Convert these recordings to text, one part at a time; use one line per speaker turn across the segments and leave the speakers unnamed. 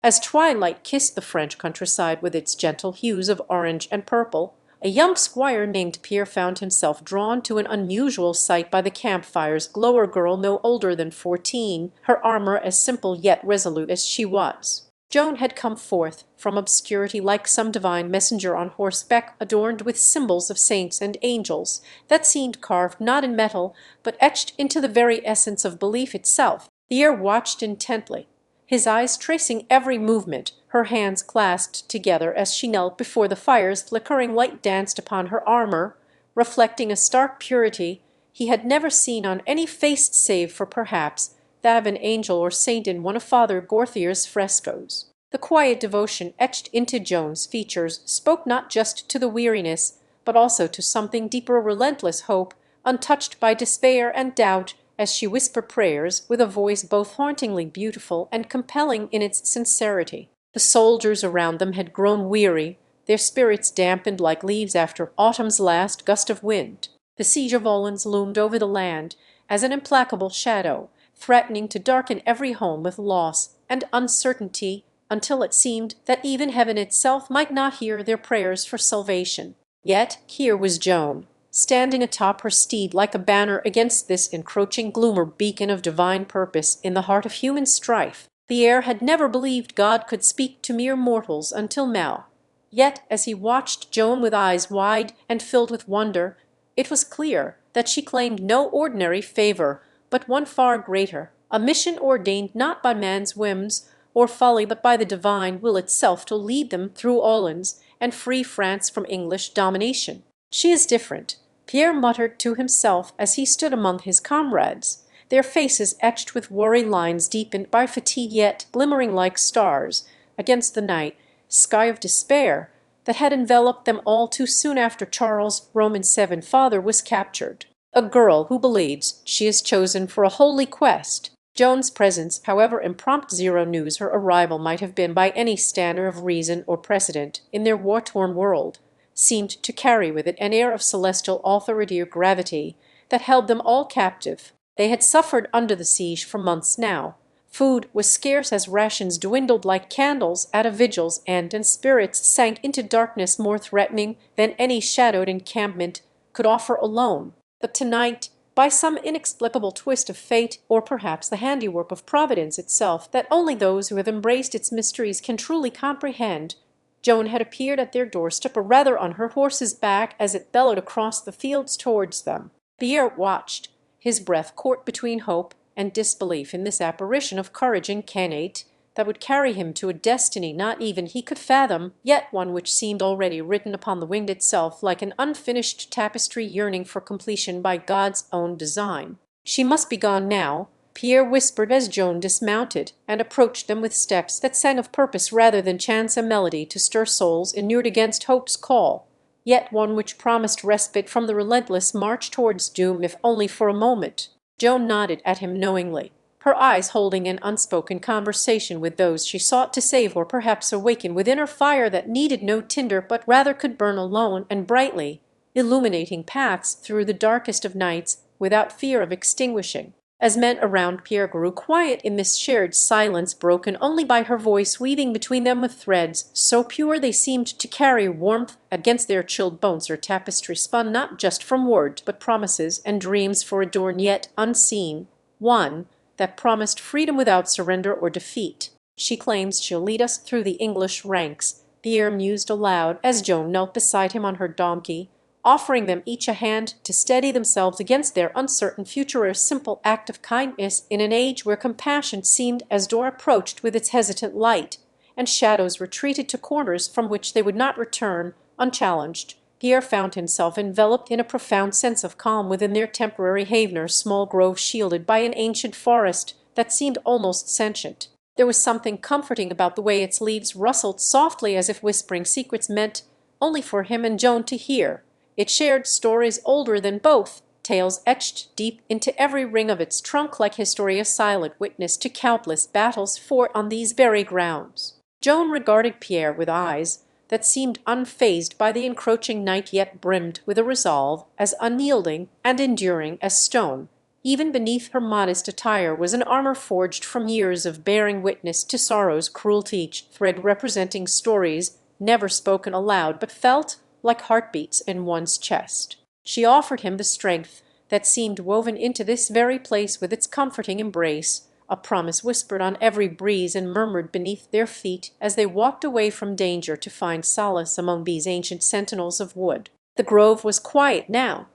As twilight kissed the French countryside with its gentle hues of orange and purple, a young squire named Pierre found himself drawn to an unusual sight by the campfire's glow. A girl no older than 14, her armour as simple yet resolute as she was. Joan had come forth from obscurity like some divine messenger on horseback, adorned with symbols of saints and angels that seemed carved not in metal but etched into the very essence of belief itself. Pierre watched intently, his eyes tracing every movement, her hands clasped together as she knelt before the fire's flickering light danced upon her armour, reflecting a stark purity he had never seen on any face save for perhaps that of an angel or saint in one of Father Gorthier's frescoes. The quiet devotion etched into Joan's features spoke not just to the weariness, but also to something deeper, relentless hope, untouched by despair and doubt, as she whispered prayers with a voice both hauntingly beautiful and compelling in its sincerity. The soldiers around them had grown weary, their spirits dampened like leaves after autumn's last gust of wind. The siege of Orléans loomed over the land as an implacable shadow, threatening to darken every home with loss and uncertainty, until it seemed that even heaven itself might not hear their prayers for salvation. Yet here was Joan, standing atop her steed like a banner against this encroaching gloom, or beacon of divine purpose in the heart of human strife. Pierre had never believed God could speak to mere mortals until now. Yet as he watched Joan with eyes wide and filled with wonder, it was clear that she claimed no ordinary favor, but one far greater, a mission ordained not by man's whims or folly, but by the divine will itself to lead them through Orléans and free France from English domination. "She is different," Pierre muttered to himself as he stood among his comrades, their faces etched with worry lines deepened by fatigue yet glimmering like stars against the night sky of despair that had enveloped them all too soon after Charles' Roman 7 father was captured. A girl who believes she is chosen for a holy quest. Joan's presence, however impromptu zero news her arrival might have been by any standard of reason or precedent in their war-torn world, seemed to carry with it an air of celestial authority or gravity that held them all captive. They had suffered under the siege for months now. Food was scarce as rations dwindled like candles at a vigil's end, and spirits sank into darkness more threatening than any shadowed encampment could offer alone. But tonight, by some inexplicable twist of fate, or perhaps the handiwork of Providence itself that only those who have embraced its mysteries can truly comprehend, Joan had appeared at their doorstep, or rather on her horse's back, as it bellowed across the fields towards them. Pierre watched, his breath caught between hope and disbelief in this apparition of courage incarnate that would carry him to a destiny not even he could fathom, yet one which seemed already written upon the wind itself like an unfinished tapestry yearning for completion by God's own design. "She must be gone now," Pierre whispered as Joan dismounted and approached them with steps that sang of purpose rather than chance, a melody to stir souls inured against hope's call, yet one which promised respite from the relentless march towards doom, if only for a moment. Joan nodded at him knowingly, her eyes holding an unspoken conversation with those she sought to save, or perhaps awaken within her fire that needed no tinder but rather could burn alone and brightly, illuminating paths through the darkest of nights without fear of extinguishing. As men around Pierre grew quiet in this shared silence, broken only by her voice weaving between them with threads so pure they seemed to carry warmth against their chilled bones, her tapestry spun not just from words but promises and dreams for a dawn yet unseen, one that promised freedom without surrender or defeat. "She claims she'll lead us through the English ranks," Pierre mused aloud as Joan knelt beside him on her donkey, offering them each a hand to steady themselves against their uncertain future, a simple act of kindness in an age where compassion seemed, as door approached with its hesitant light, and shadows retreated to corners from which they would not return unchallenged. Pierre found himself enveloped in a profound sense of calm within their temporary haven, a small grove shielded by an ancient forest that seemed almost sentient. There was something comforting about the way its leaves rustled softly as if whispering secrets meant only for him and Joan to hear. It shared stories older than both, tales etched deep into every ring of its trunk like history, a silent witness to countless battles fought on these very grounds. Joan regarded Pierre with eyes that seemed unfazed by the encroaching night, yet brimmed with a resolve as unyielding and enduring as stone. Even beneath her modest attire was an armor forged from years of bearing witness to sorrow's cruelty, each thread representing stories never spoken aloud but felt like heartbeats in one's chest. She offered him the strength that seemed woven into this very place with its comforting embrace, a promise whispered on every breeze and murmured beneath their feet as they walked away from danger to find solace among these ancient sentinels of wood. The grove was quiet now.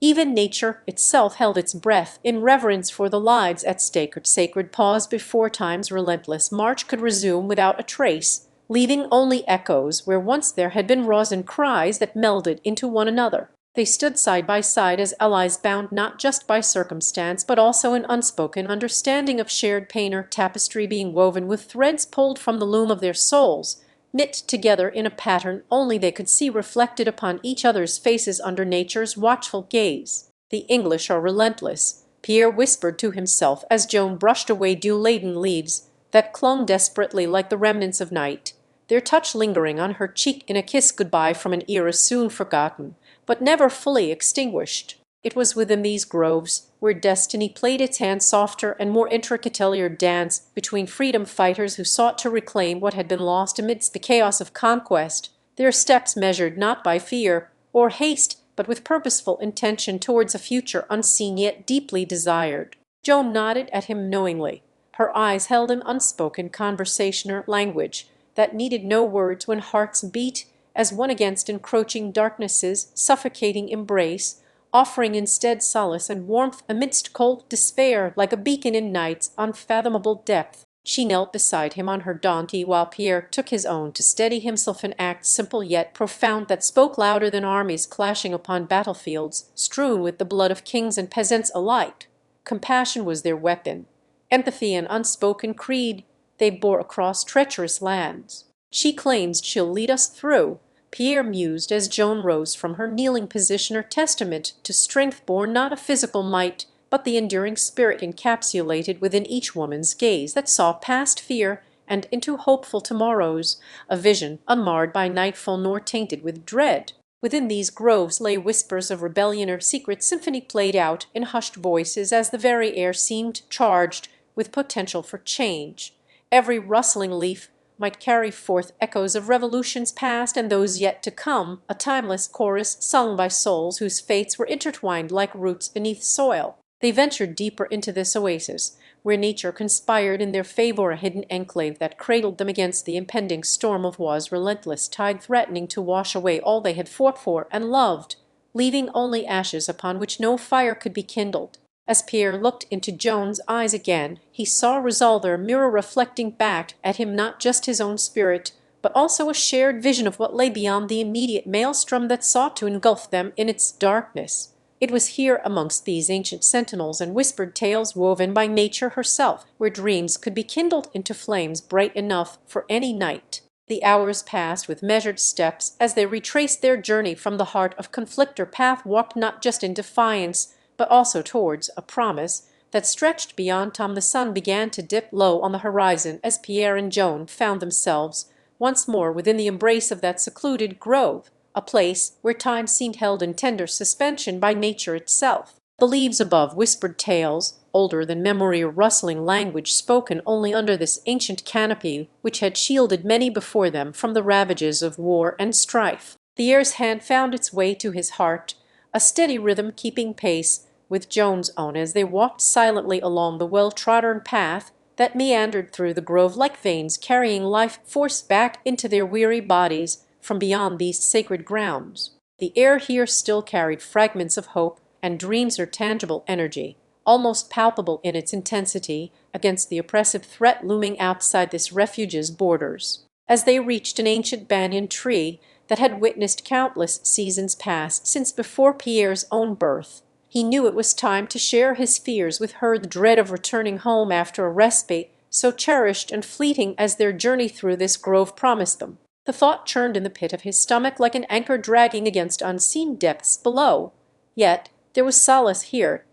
Even nature itself held its breath in reverence for the lives at stake. Sacred pause before time's relentless march could resume without a trace, leaving only echoes where once there had been rousing cries that melded into one another. They stood side by side as allies bound not just by circumstance but also an unspoken understanding of shared pain, or tapestry being woven with threads pulled from the loom of their souls, knit together in a pattern only they could see reflected upon each other's faces under nature's watchful gaze. "The English are relentless," Pierre whispered to himself as Joan brushed away dew-laden leaves that clung desperately like the remnants of night, their touch lingering on her cheek in a kiss goodbye from an era soon forgotten, but never fully extinguished. It was within these groves where destiny played its hand softer and more intricate dance between freedom fighters who sought to reclaim what had been lost amidst the chaos of conquest, their steps measured not by fear or haste but with purposeful intention towards a future unseen yet deeply desired. Joan nodded at him knowingly. Her eyes held an unspoken conversation or language that needed no words when hearts beat as one against encroaching darknesses, suffocating embrace, offering instead solace and warmth amidst cold despair, like a beacon in night's unfathomable depth. She knelt beside him on her donkey while Pierre took his own to steady himself, an act simple yet profound that spoke louder than armies clashing upon battlefields strewn with the blood of kings and peasants alike. Compassion was their weapon, empathy an unspoken creed they bore across treacherous lands. "She claims she'll lead us through," Pierre mused as Joan rose from her kneeling position, her testament to strength born not of physical might, but the enduring spirit encapsulated within each woman's gaze that saw past fear and into hopeful tomorrows, a vision unmarred by nightfall nor tainted with dread. Within these groves lay whispers of rebellion, or secret symphony played out in hushed voices as the very air seemed charged with potential for change. Every rustling leaf might carry forth echoes of revolutions past and those yet to come, a timeless chorus sung by souls whose fates were intertwined like roots beneath soil. They ventured deeper into this oasis, where nature conspired in their favor, a hidden enclave that cradled them against the impending storm of war's relentless tide threatening to wash away all they had fought for and loved, leaving only ashes upon which no fire could be kindled. As Pierre looked into Joan's eyes again, he saw resolve, their mirror reflecting back at him not just his own spirit, but also a shared vision of what lay beyond the immediate maelstrom that sought to engulf them in its darkness. It was here amongst these ancient sentinels and whispered tales woven by nature herself, where dreams could be kindled into flames bright enough for any night. The hours passed with measured steps as they retraced their journey from the heart of conflict, or path walked not just in defiance, but also towards a promise that stretched beyond time. The sun began to dip low on the horizon as Pierre and Joan found themselves once more within the embrace of that secluded grove, a place where time seemed held in tender suspension by nature itself. The leaves above whispered tales, older than memory, or rustling language spoken only under this ancient canopy which had shielded many before them from the ravages of war and strife. The air's hand found its way to his heart, a steady rhythm keeping pace with Joan's own as they walked silently along the well-trodden path that meandered through the grove like veins carrying life force back into their weary bodies from beyond these sacred grounds. The air here still carried fragments of hope and dreams, or tangible energy, almost palpable in its intensity against the oppressive threat looming outside this refuge's borders. As they reached an ancient banyan tree that had witnessed countless seasons pass since before Pierre's own birth, he knew it was time to share his fears with her, the dread of returning home after a respite so cherished and fleeting as their journey through this grove promised them. The thought churned in the pit of his stomach like an anchor dragging against unseen depths below. Yet there was solace here,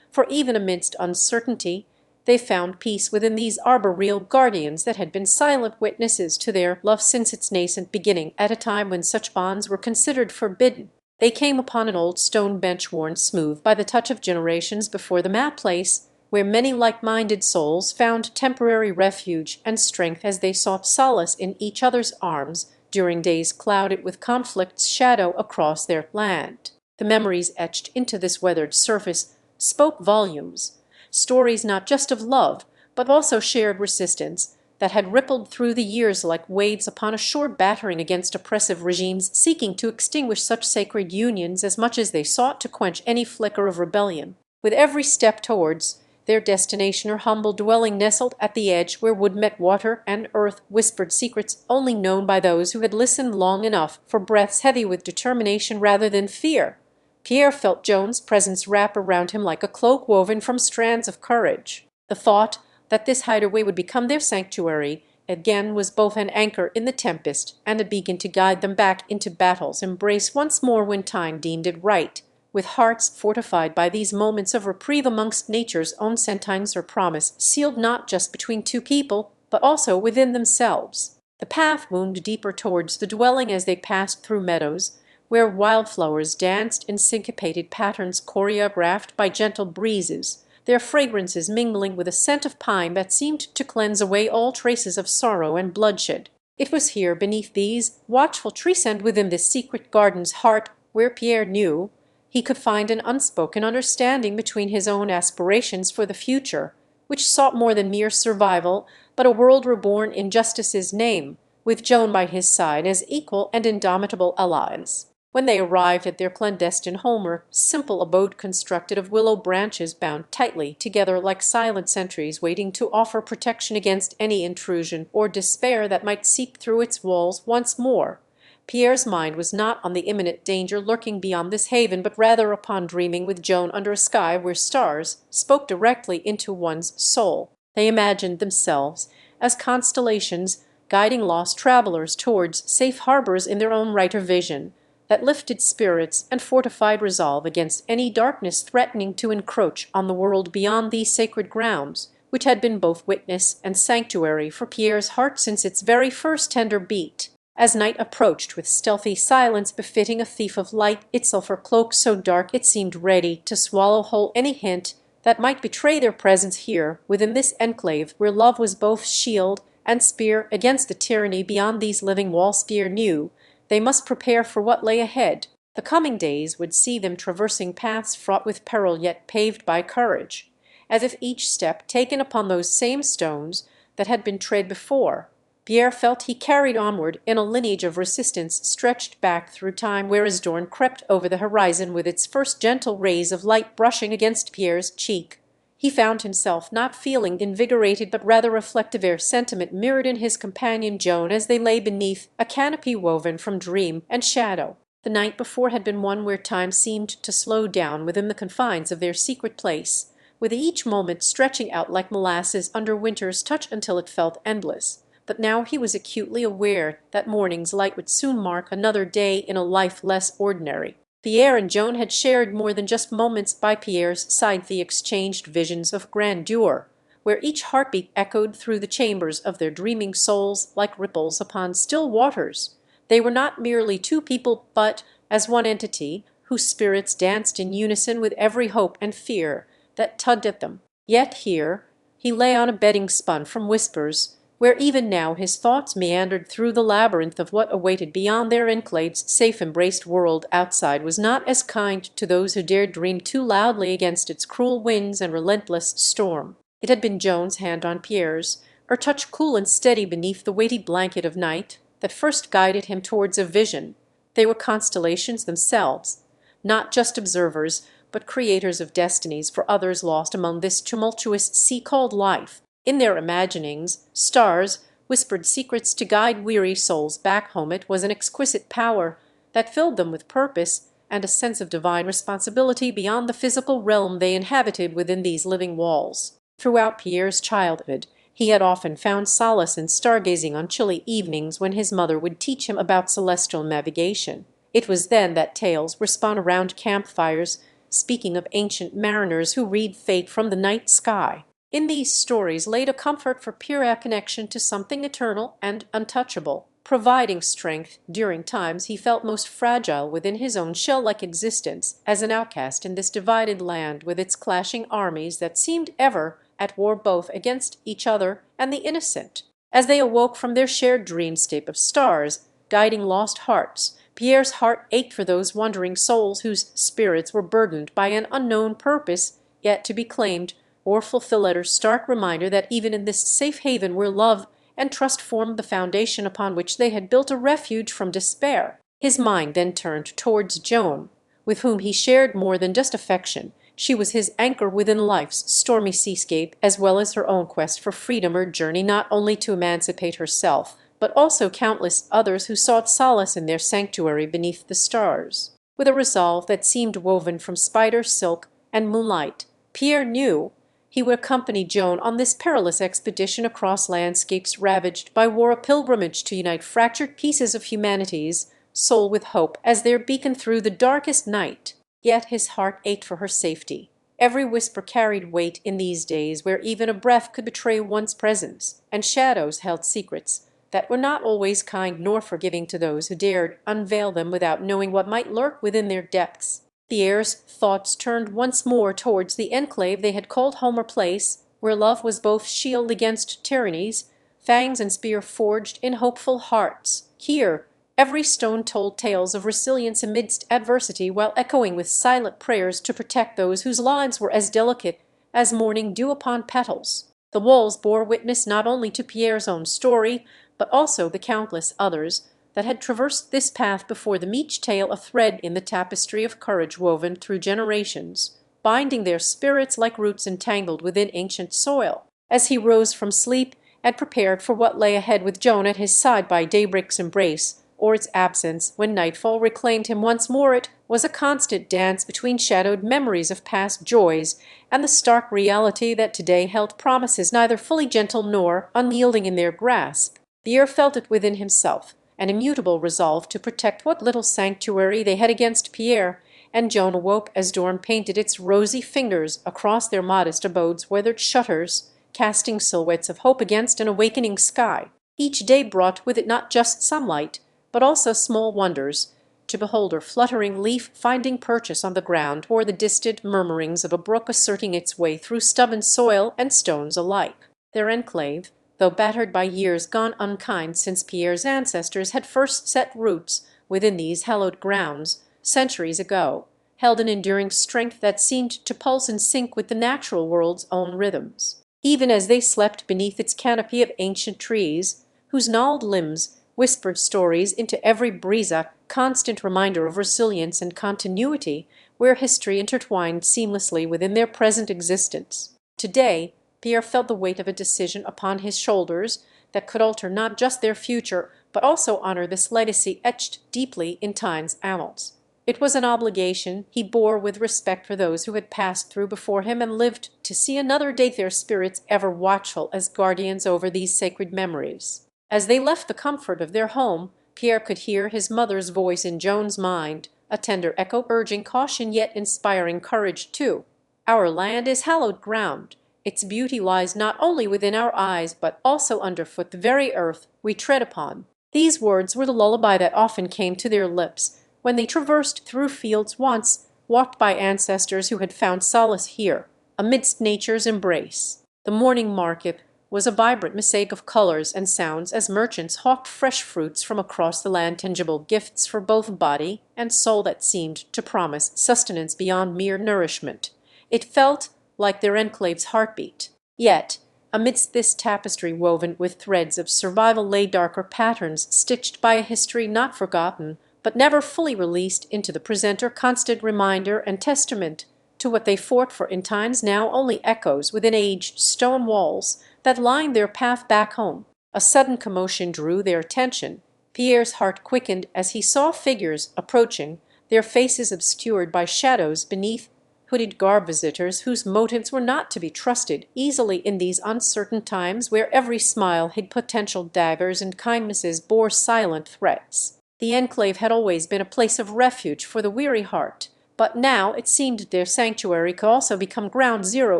for even amidst uncertainty they found peace within these arboreal guardians that had been silent witnesses to their love since its nascent beginning, at a time when such bonds were considered forbidden. They came upon an old stone bench worn smooth by the touch of generations before them, a place where many like-minded souls found temporary refuge and strength as they sought solace in each other's arms during days clouded with conflict's shadow across their land. The memories etched into this weathered surface spoke volumes, stories not just of love, but also shared resistance that had rippled through the years like waves upon a shore battering against oppressive regimes seeking to extinguish such sacred unions as much as they sought to quench any flicker of rebellion. With every step towards their destination or humble dwelling nestled at the edge where wood met water and earth whispered secrets only known by those who had listened long enough for breaths heavy with determination rather than fear. Pierre felt Joan's presence wrap around him like a cloak woven from strands of courage. The thought that this hideaway would become their sanctuary again was both an anchor in the tempest and a beacon to guide them back into battle's embrace once more when time deemed it right, with hearts fortified by these moments of reprieve amongst nature's own sentence or promise, sealed not just between two people, but also within themselves. The path wound deeper towards the dwelling as they passed through meadows, where wildflowers danced in syncopated patterns choreographed by gentle breezes, their fragrances mingling with a scent of pine that seemed to cleanse away all traces of sorrow and bloodshed. It was here, beneath these watchful trees and within this secret garden's heart, where Pierre knew he could find an unspoken understanding between his own aspirations for the future, which sought more than mere survival, but a world reborn in justice's name, with Joan by his side as equal and indomitable allies. When they arrived at their clandestine home or simple abode constructed of willow branches bound tightly together like silent sentries waiting to offer protection against any intrusion or despair that might seep through its walls once more, Pierre's mind was not on the imminent danger lurking beyond this haven, but rather upon dreaming with Joan under a sky where stars spoke directly into one's soul. They imagined themselves as constellations guiding lost travelers towards safe harbors in their own right or vision, that lifted spirits and fortified resolve against any darkness threatening to encroach on the world beyond these sacred grounds, which had been both witness and sanctuary for Pierre's heart since its very first tender beat. As night approached with stealthy silence befitting a thief of light, itself her cloak so dark it seemed ready to swallow whole any hint that might betray their presence here within this enclave where love was both shield and spear against the tyranny beyond these living walls. Pierre knew they must prepare for what lay ahead. The coming days would see them traversing paths fraught with peril yet paved by courage, as if each step taken upon those same stones that had been tread before. Pierre felt he carried onward in a lineage of resistance stretched back through time, whereas dawn crept over the horizon with its first gentle rays of light brushing against Pierre's cheek. He found himself not feeling invigorated but rather reflective, ere sentiment mirrored in his companion Joan as they lay beneath a canopy woven from dream and shadow. The night before had been one where time seemed to slow down within the confines of their secret place, with each moment stretching out like molasses under winter's touch until it felt endless. But now he was acutely aware that morning's light would soon mark another day in a life less ordinary. Pierre and Joan had shared more than just moments by Pierre's side. They exchanged visions of grandeur, where each heartbeat echoed through the chambers of their dreaming souls like ripples upon still waters. They were not merely two people, but as one entity, whose spirits danced in unison with every hope and fear that tugged at them. Yet here he lay on a bedding spun from whispers, where even now his thoughts meandered through the labyrinth of what awaited beyond their enclave's safe-embraced world. Outside was not as kind to those who dared dream too loudly against its cruel winds and relentless storm. It had been Joan's hand on Pierre's, her touch cool and steady beneath the weighty blanket of night, that first guided him towards a vision. They were constellations themselves, not just observers, but creators of destinies for others lost among this tumultuous sea called life. In their imaginings, stars whispered secrets to guide weary souls back home. It was an exquisite power that filled them with purpose and a sense of divine responsibility beyond the physical realm they inhabited within these living walls. Throughout Pierre's childhood, he had often found solace in stargazing on chilly evenings when his mother would teach him about celestial navigation. It was then that tales were spun around campfires, speaking of ancient mariners who read fate from the night sky. In these stories laid a comfort for Pierre, a connection to something eternal and untouchable. providing strength during times he felt most fragile within his own shell-like existence as an outcast in this divided land with its clashing armies that seemed ever at war both against each other and the innocent. As they awoke from their shared dreamscape of stars guiding lost hearts, Pierre's heart ached for those wandering souls whose spirits were burdened by an unknown purpose yet to be claimed, or fulfill a stark reminder that even in this safe haven where love and trust formed the foundation upon which they had built a refuge from despair. His mind then turned towards Joan, with whom he shared more than just affection. She was his anchor within life's stormy seascape, as well as her own quest for freedom, her journey not only to emancipate herself, but also countless others who sought solace in their sanctuary beneath the stars. With a resolve that seemed woven from spider silk and moonlight, Pierre knew he would accompany Joan on this perilous expedition across landscapes ravaged by war, a pilgrimage to unite fractured pieces of humanity's soul with hope as their beacon through the darkest night. Yet his heart ached for her safety. Every whisper carried weight in these days where even a breath could betray one's presence, and shadows held secrets that were not always kind nor forgiving to those who dared unveil them without knowing what might lurk within their depths. Pierre's thoughts turned once more towards the enclave they had called home, or place where love was both shield against tyrannies, fangs and spear forged in hopeful hearts. Here every stone told tales of resilience amidst adversity, while echoing with silent prayers to protect those whose lives were as delicate as morning dew upon petals. The walls bore witness not only to Pierre's own story, but also the countless others that had traversed this path before them, each tale a thread in the tapestry of courage woven through generations, binding their spirits like roots entangled within ancient soil. As he rose from sleep and prepared for what lay ahead with Joan at his side by daybreak's embrace, or its absence when nightfall reclaimed him once more, it was a constant dance between shadowed memories of past joys and the stark reality that today held promises neither fully gentle nor unyielding in their grasp. Pierre felt it within himself, an immutable resolve to protect what little sanctuary they had against Pierre, and Joan awoke as dawn painted its rosy fingers across their modest abodes' weathered shutters, casting silhouettes of hope against an awakening sky. Each day brought with it not just sunlight, but also small wonders, to behold her fluttering leaf finding purchase on the ground, or the distant murmurings of a brook asserting its way through stubborn soil and stones alike. Their enclave, though battered by years gone unkind since Pierre's ancestors had first set roots within these hallowed grounds centuries ago, held an enduring strength that seemed to pulse in sync with the natural world's own rhythms. Even as they slept beneath its canopy of ancient trees, whose gnarled limbs whispered stories into every breeze, a constant reminder of resilience and continuity where history intertwined seamlessly within their present existence. Today, Pierre felt the weight of a decision upon his shoulders that could alter not just their future, but also honor this legacy etched deeply in time's annals. It was an obligation he bore with respect for those who had passed through before him and lived to see another day, their spirits ever watchful as guardians over these sacred memories. As they left the comfort of their home, Pierre could hear his mother's voice in Joan's mind, a tender echo urging caution yet inspiring courage too. "Our land is hallowed ground. Its beauty lies not only within our eyes, but also underfoot the very earth we tread upon." These words were the lullaby that often came to their lips when they traversed through fields once walked by ancestors who had found solace here, amidst nature's embrace. The morning market was a vibrant mosaic of colors and sounds as merchants hawked fresh fruits from across the land, tangible gifts for both body and soul that seemed to promise sustenance beyond mere nourishment. It felt like their enclave's heartbeat. Yet, amidst this tapestry woven with threads of survival lay darker patterns stitched by a history not forgotten, but never fully released into the presenter, constant reminder and testament to what they fought for in times now only echoes within aged stone walls that lined their path back home. A sudden commotion drew their attention. Pierre's heart quickened as he saw figures approaching, their faces obscured by shadows beneath hooded garb, visitors whose motives were not to be trusted easily in these uncertain times where every smile hid potential daggers and kindnesses bore silent threats. The enclave had always been a place of refuge for the weary heart, but now it seemed their sanctuary could also become ground zero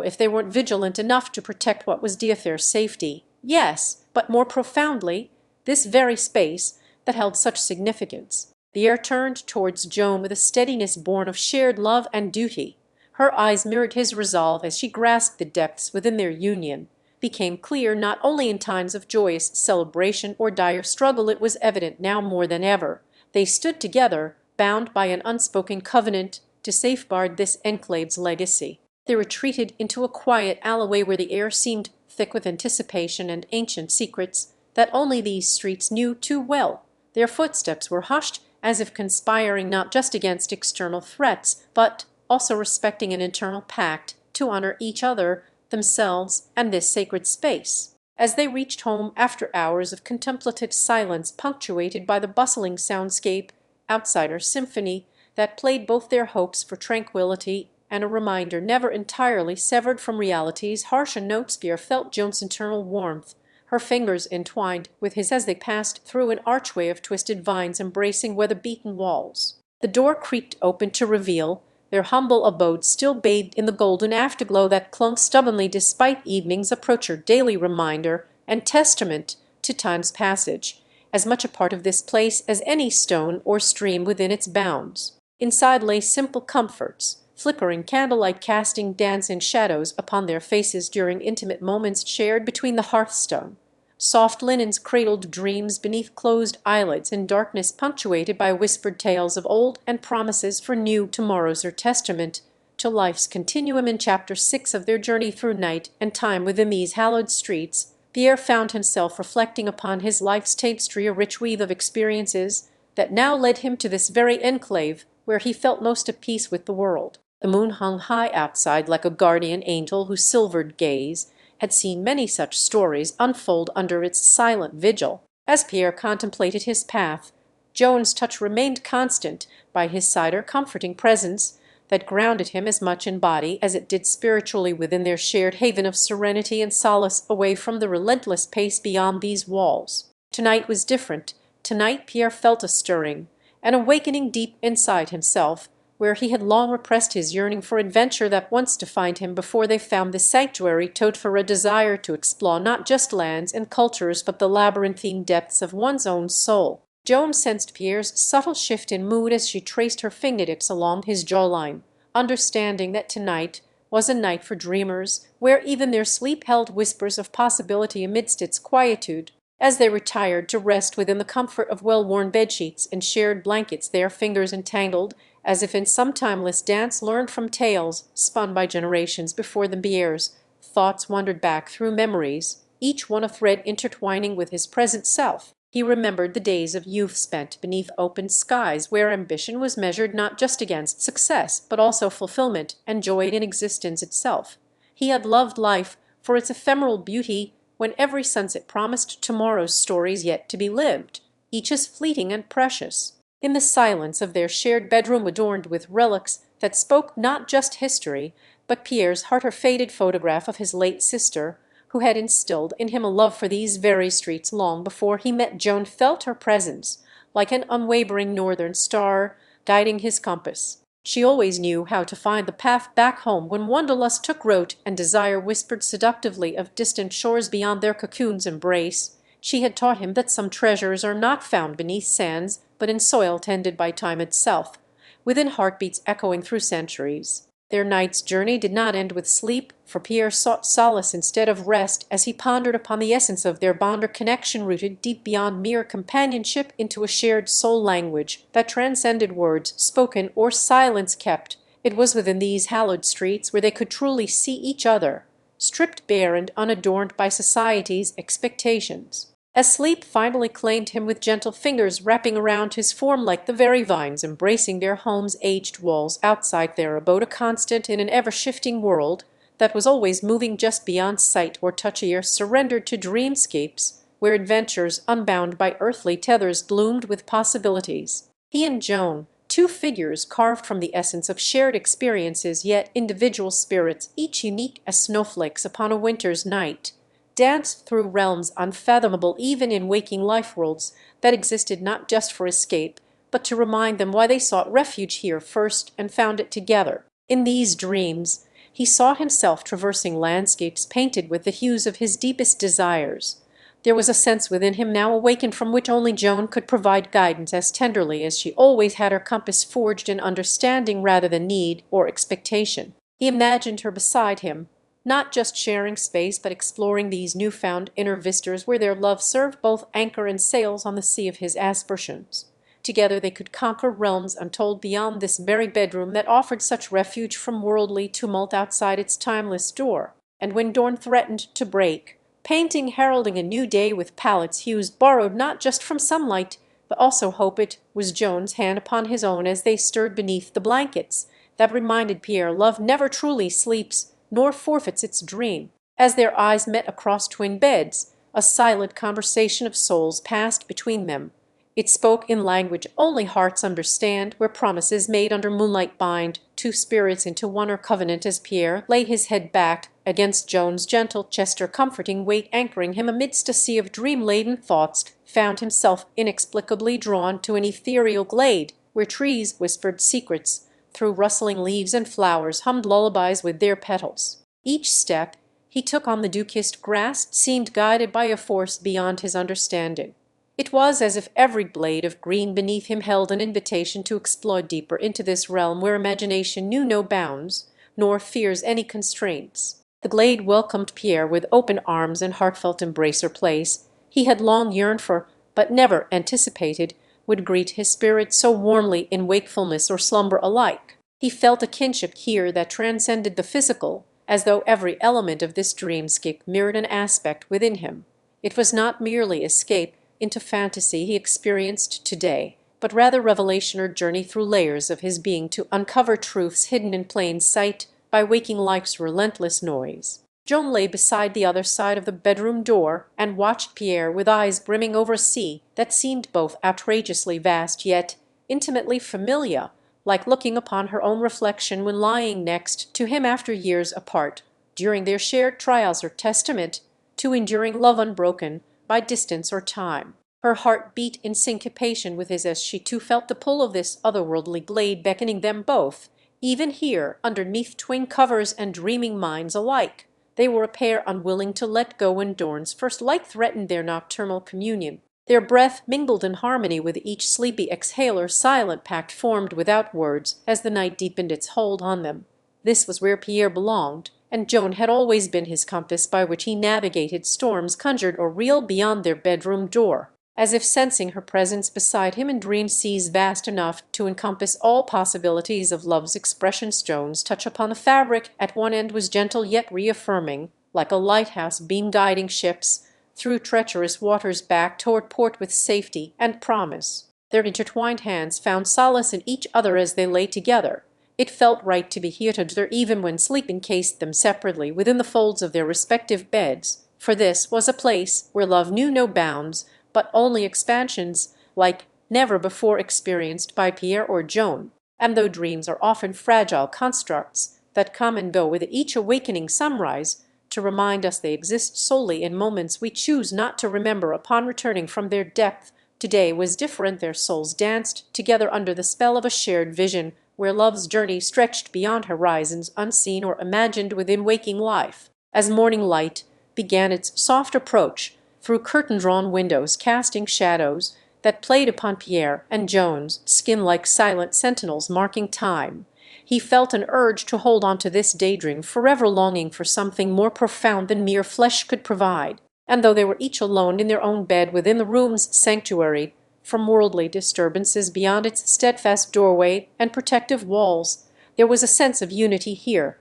if they weren't vigilant enough to protect what was dear, their safety. Yes, but more profoundly, this very space that held such significance. Pierre turned towards Joan with a steadiness born of shared love and duty. Her eyes mirrored his resolve as she grasped the depths within their union. Became clear not only in times of joyous celebration or dire struggle, it was evident now more than ever. They stood together, bound by an unspoken covenant to safeguard this enclave's legacy. They retreated into a quiet alleyway where the air seemed thick with anticipation and ancient secrets that only these streets knew too well. Their footsteps were hushed, as if conspiring not just against external threats, but also respecting an internal pact to honor each other, themselves, and this sacred space. As they reached home after hours of contemplative silence punctuated by the bustling soundscape, outsider symphony that played both their hopes for tranquility and a reminder never entirely severed from reality's harsher notes, Pierre felt Joan's internal warmth, her fingers entwined with his as they passed through an archway of twisted vines embracing weather-beaten walls. The door creaked open to reveal their humble abode still bathed in the golden afterglow that clung stubbornly despite evening's approach, her daily reminder and testament to time's passage, as much a part of this place as any stone or stream within its bounds. Inside lay simple comforts, flickering candlelight casting dancing shadows upon their faces during intimate moments shared between the hearthstone. Soft linens cradled dreams beneath closed eyelids in darkness punctuated by whispered tales of old and promises for new tomorrows, or testament to life's continuum. In Chapter 6 of their journey through night and time within these hallowed streets, Pierre found himself reflecting upon his life's tapestry, a rich weave of experiences that now led him to this very enclave where he felt most at peace with the world. The moon hung high outside like a guardian angel whose silvered gaze had seen many such stories unfold under its silent vigil. As Pierre contemplated his path, Joan's touch remained constant by his side, her comforting presence that grounded him as much in body as it did spiritually within their shared haven of serenity and solace away from the relentless pace beyond these walls. Tonight was different. Tonight Pierre felt a stirring, an awakening deep inside himself, where he had long repressed his yearning for adventure that once defined him before they found this sanctuary towed for a desire to explore not just lands and cultures but the labyrinthine depths of one's own soul. Joan sensed Pierre's subtle shift in mood as she traced her fingertips along his jawline, understanding that tonight was a night for dreamers, where even their sleep held whispers of possibility amidst its quietude. As they retired to rest within the comfort of well-worn bedsheets and shared blankets, their fingers entangled as if in some timeless dance learned from tales spun by generations before them, Pierre's thoughts wandered back through memories, each one a thread intertwining with his present self. He remembered the days of youth spent beneath open skies, where ambition was measured not just against success, but also fulfillment and joy in existence itself. He had loved life for its ephemeral beauty, when every sunset promised tomorrow's stories yet to be lived, each as fleeting and precious. In the silence of their shared bedroom adorned with relics that spoke not just history, but Pierre's heart, her faded photograph of his late sister, who had instilled in him a love for these very streets long before he met Joan, felt her presence, like an unwavering northern star, guiding his compass. She always knew how to find the path back home when wanderlust took root and desire whispered seductively of distant shores beyond their cocoon's embrace. She had taught him that some treasures are not found beneath sands, but in soil tended by time itself, within heartbeats echoing through centuries. Their night's journey did not end with sleep, for Pierre sought solace instead of rest as he pondered upon the essence of their bond or connection rooted deep beyond mere companionship into a shared soul language that transcended words spoken or silence kept. It was within these hallowed streets where they could truly see each other, stripped bare and unadorned by society's expectations. As sleep finally claimed him with gentle fingers wrapping around his form like the very vines embracing their home's aged walls outside their abode, a constant in an ever-shifting world that was always moving just beyond sight or touch, ear surrendered to dreamscapes where adventures unbound by earthly tethers bloomed with possibilities. He and Joan, two figures carved from the essence of shared experiences, yet individual spirits, each unique as snowflakes upon a winter's night, danced through realms unfathomable even in waking life, worlds that existed not just for escape, but to remind them why they sought refuge here first and found it together. In these dreams, he saw himself traversing landscapes painted with the hues of his deepest desires, There was a sense within him now awakened from which only Joan could provide guidance as tenderly as she always had her compass forged in understanding rather than need or expectation. He imagined her beside him, not just sharing space but exploring these new-found inner vistas where their love served both anchor and sails on the sea of his aspersions. Together they could conquer realms untold beyond this very bedroom that offered such refuge from worldly tumult outside its timeless door. And when dawn threatened to break, painting heralding a new day with palettes hues borrowed not just from sunlight, but also hope, it was Joan's hand upon his own as they stirred beneath the blankets, that reminded Pierre love never truly sleeps, nor forfeits its dream. As their eyes met across twin beds, a silent conversation of souls passed between them. It spoke in language only hearts understand, where promises made under moonlight bind two spirits into one or covenant, as Pierre lay his head back against Joan's gentle chest, her comforting weight anchoring him amidst a sea of dream-laden thoughts, found himself inexplicably drawn to an ethereal glade, where trees whispered secrets, through rustling leaves and flowers hummed lullabies with their petals. Each step he took on the dew-kissed grass seemed guided by a force beyond his understanding. It was as if every blade of green beneath him held an invitation to explore deeper into this realm where imagination knew no bounds, nor fears any constraints. The glade welcomed Pierre with open arms and heartfelt embrace, or place he had long yearned for, but never anticipated would greet his spirit so warmly in wakefulness or slumber alike. He felt a kinship here that transcended the physical, as though every element of this dreamscape mirrored an aspect within him. It was not merely escape into fantasy he experienced today, but rather revelation or journey through layers of his being to uncover truths hidden in plain sight by waking life's relentless noise. Joan lay beside the other side of the bedroom door and watched Pierre with eyes brimming over a sea that seemed both outrageously vast yet intimately familiar, like looking upon her own reflection when lying next to him after years apart, during their shared trials, or testament to enduring love unbroken by distance or time. Her heart beat in syncopation with his as she too felt the pull of this otherworldly glade beckoning them both, even here, underneath twin covers and dreaming minds alike. They were a pair unwilling to let go when dawn's first light threatened their nocturnal communion. Their breath mingled in harmony with each sleepy exhale or silent pact formed without words as the night deepened its hold on them. This was where Pierre belonged, and Joan had always been his compass by which he navigated storms conjured or real beyond their bedroom door. As if sensing her presence beside him in dream seas vast enough to encompass all possibilities of love's expression, Joan's touch upon the fabric at one end was gentle yet reaffirming, like a lighthouse beam guiding ships through treacherous waters back toward port with safety and promise. Their intertwined hands found solace in each other as they lay together. It felt right to be here together even when sleep encased them separately within the folds of their respective beds, for this was a place where love knew no bounds, but only expansions like never before experienced by Pierre or Joan. And though dreams are often fragile constructs that come and go with each awakening sunrise, to remind us they exist solely in moments we choose not to remember upon returning from their depth, today was different. Their souls danced together under the spell of a shared vision, where love's journey stretched beyond horizons unseen or imagined within waking life. As morning light began its soft approach through curtain-drawn windows, casting shadows that played upon Pierre and Joan's skin like silent sentinels marking time, he felt an urge to hold on to this daydream, forever longing for something more profound than mere flesh could provide. And though they were each alone in their own bed within the room's sanctuary from worldly disturbances beyond its steadfast doorway and protective walls, there was a sense of unity here,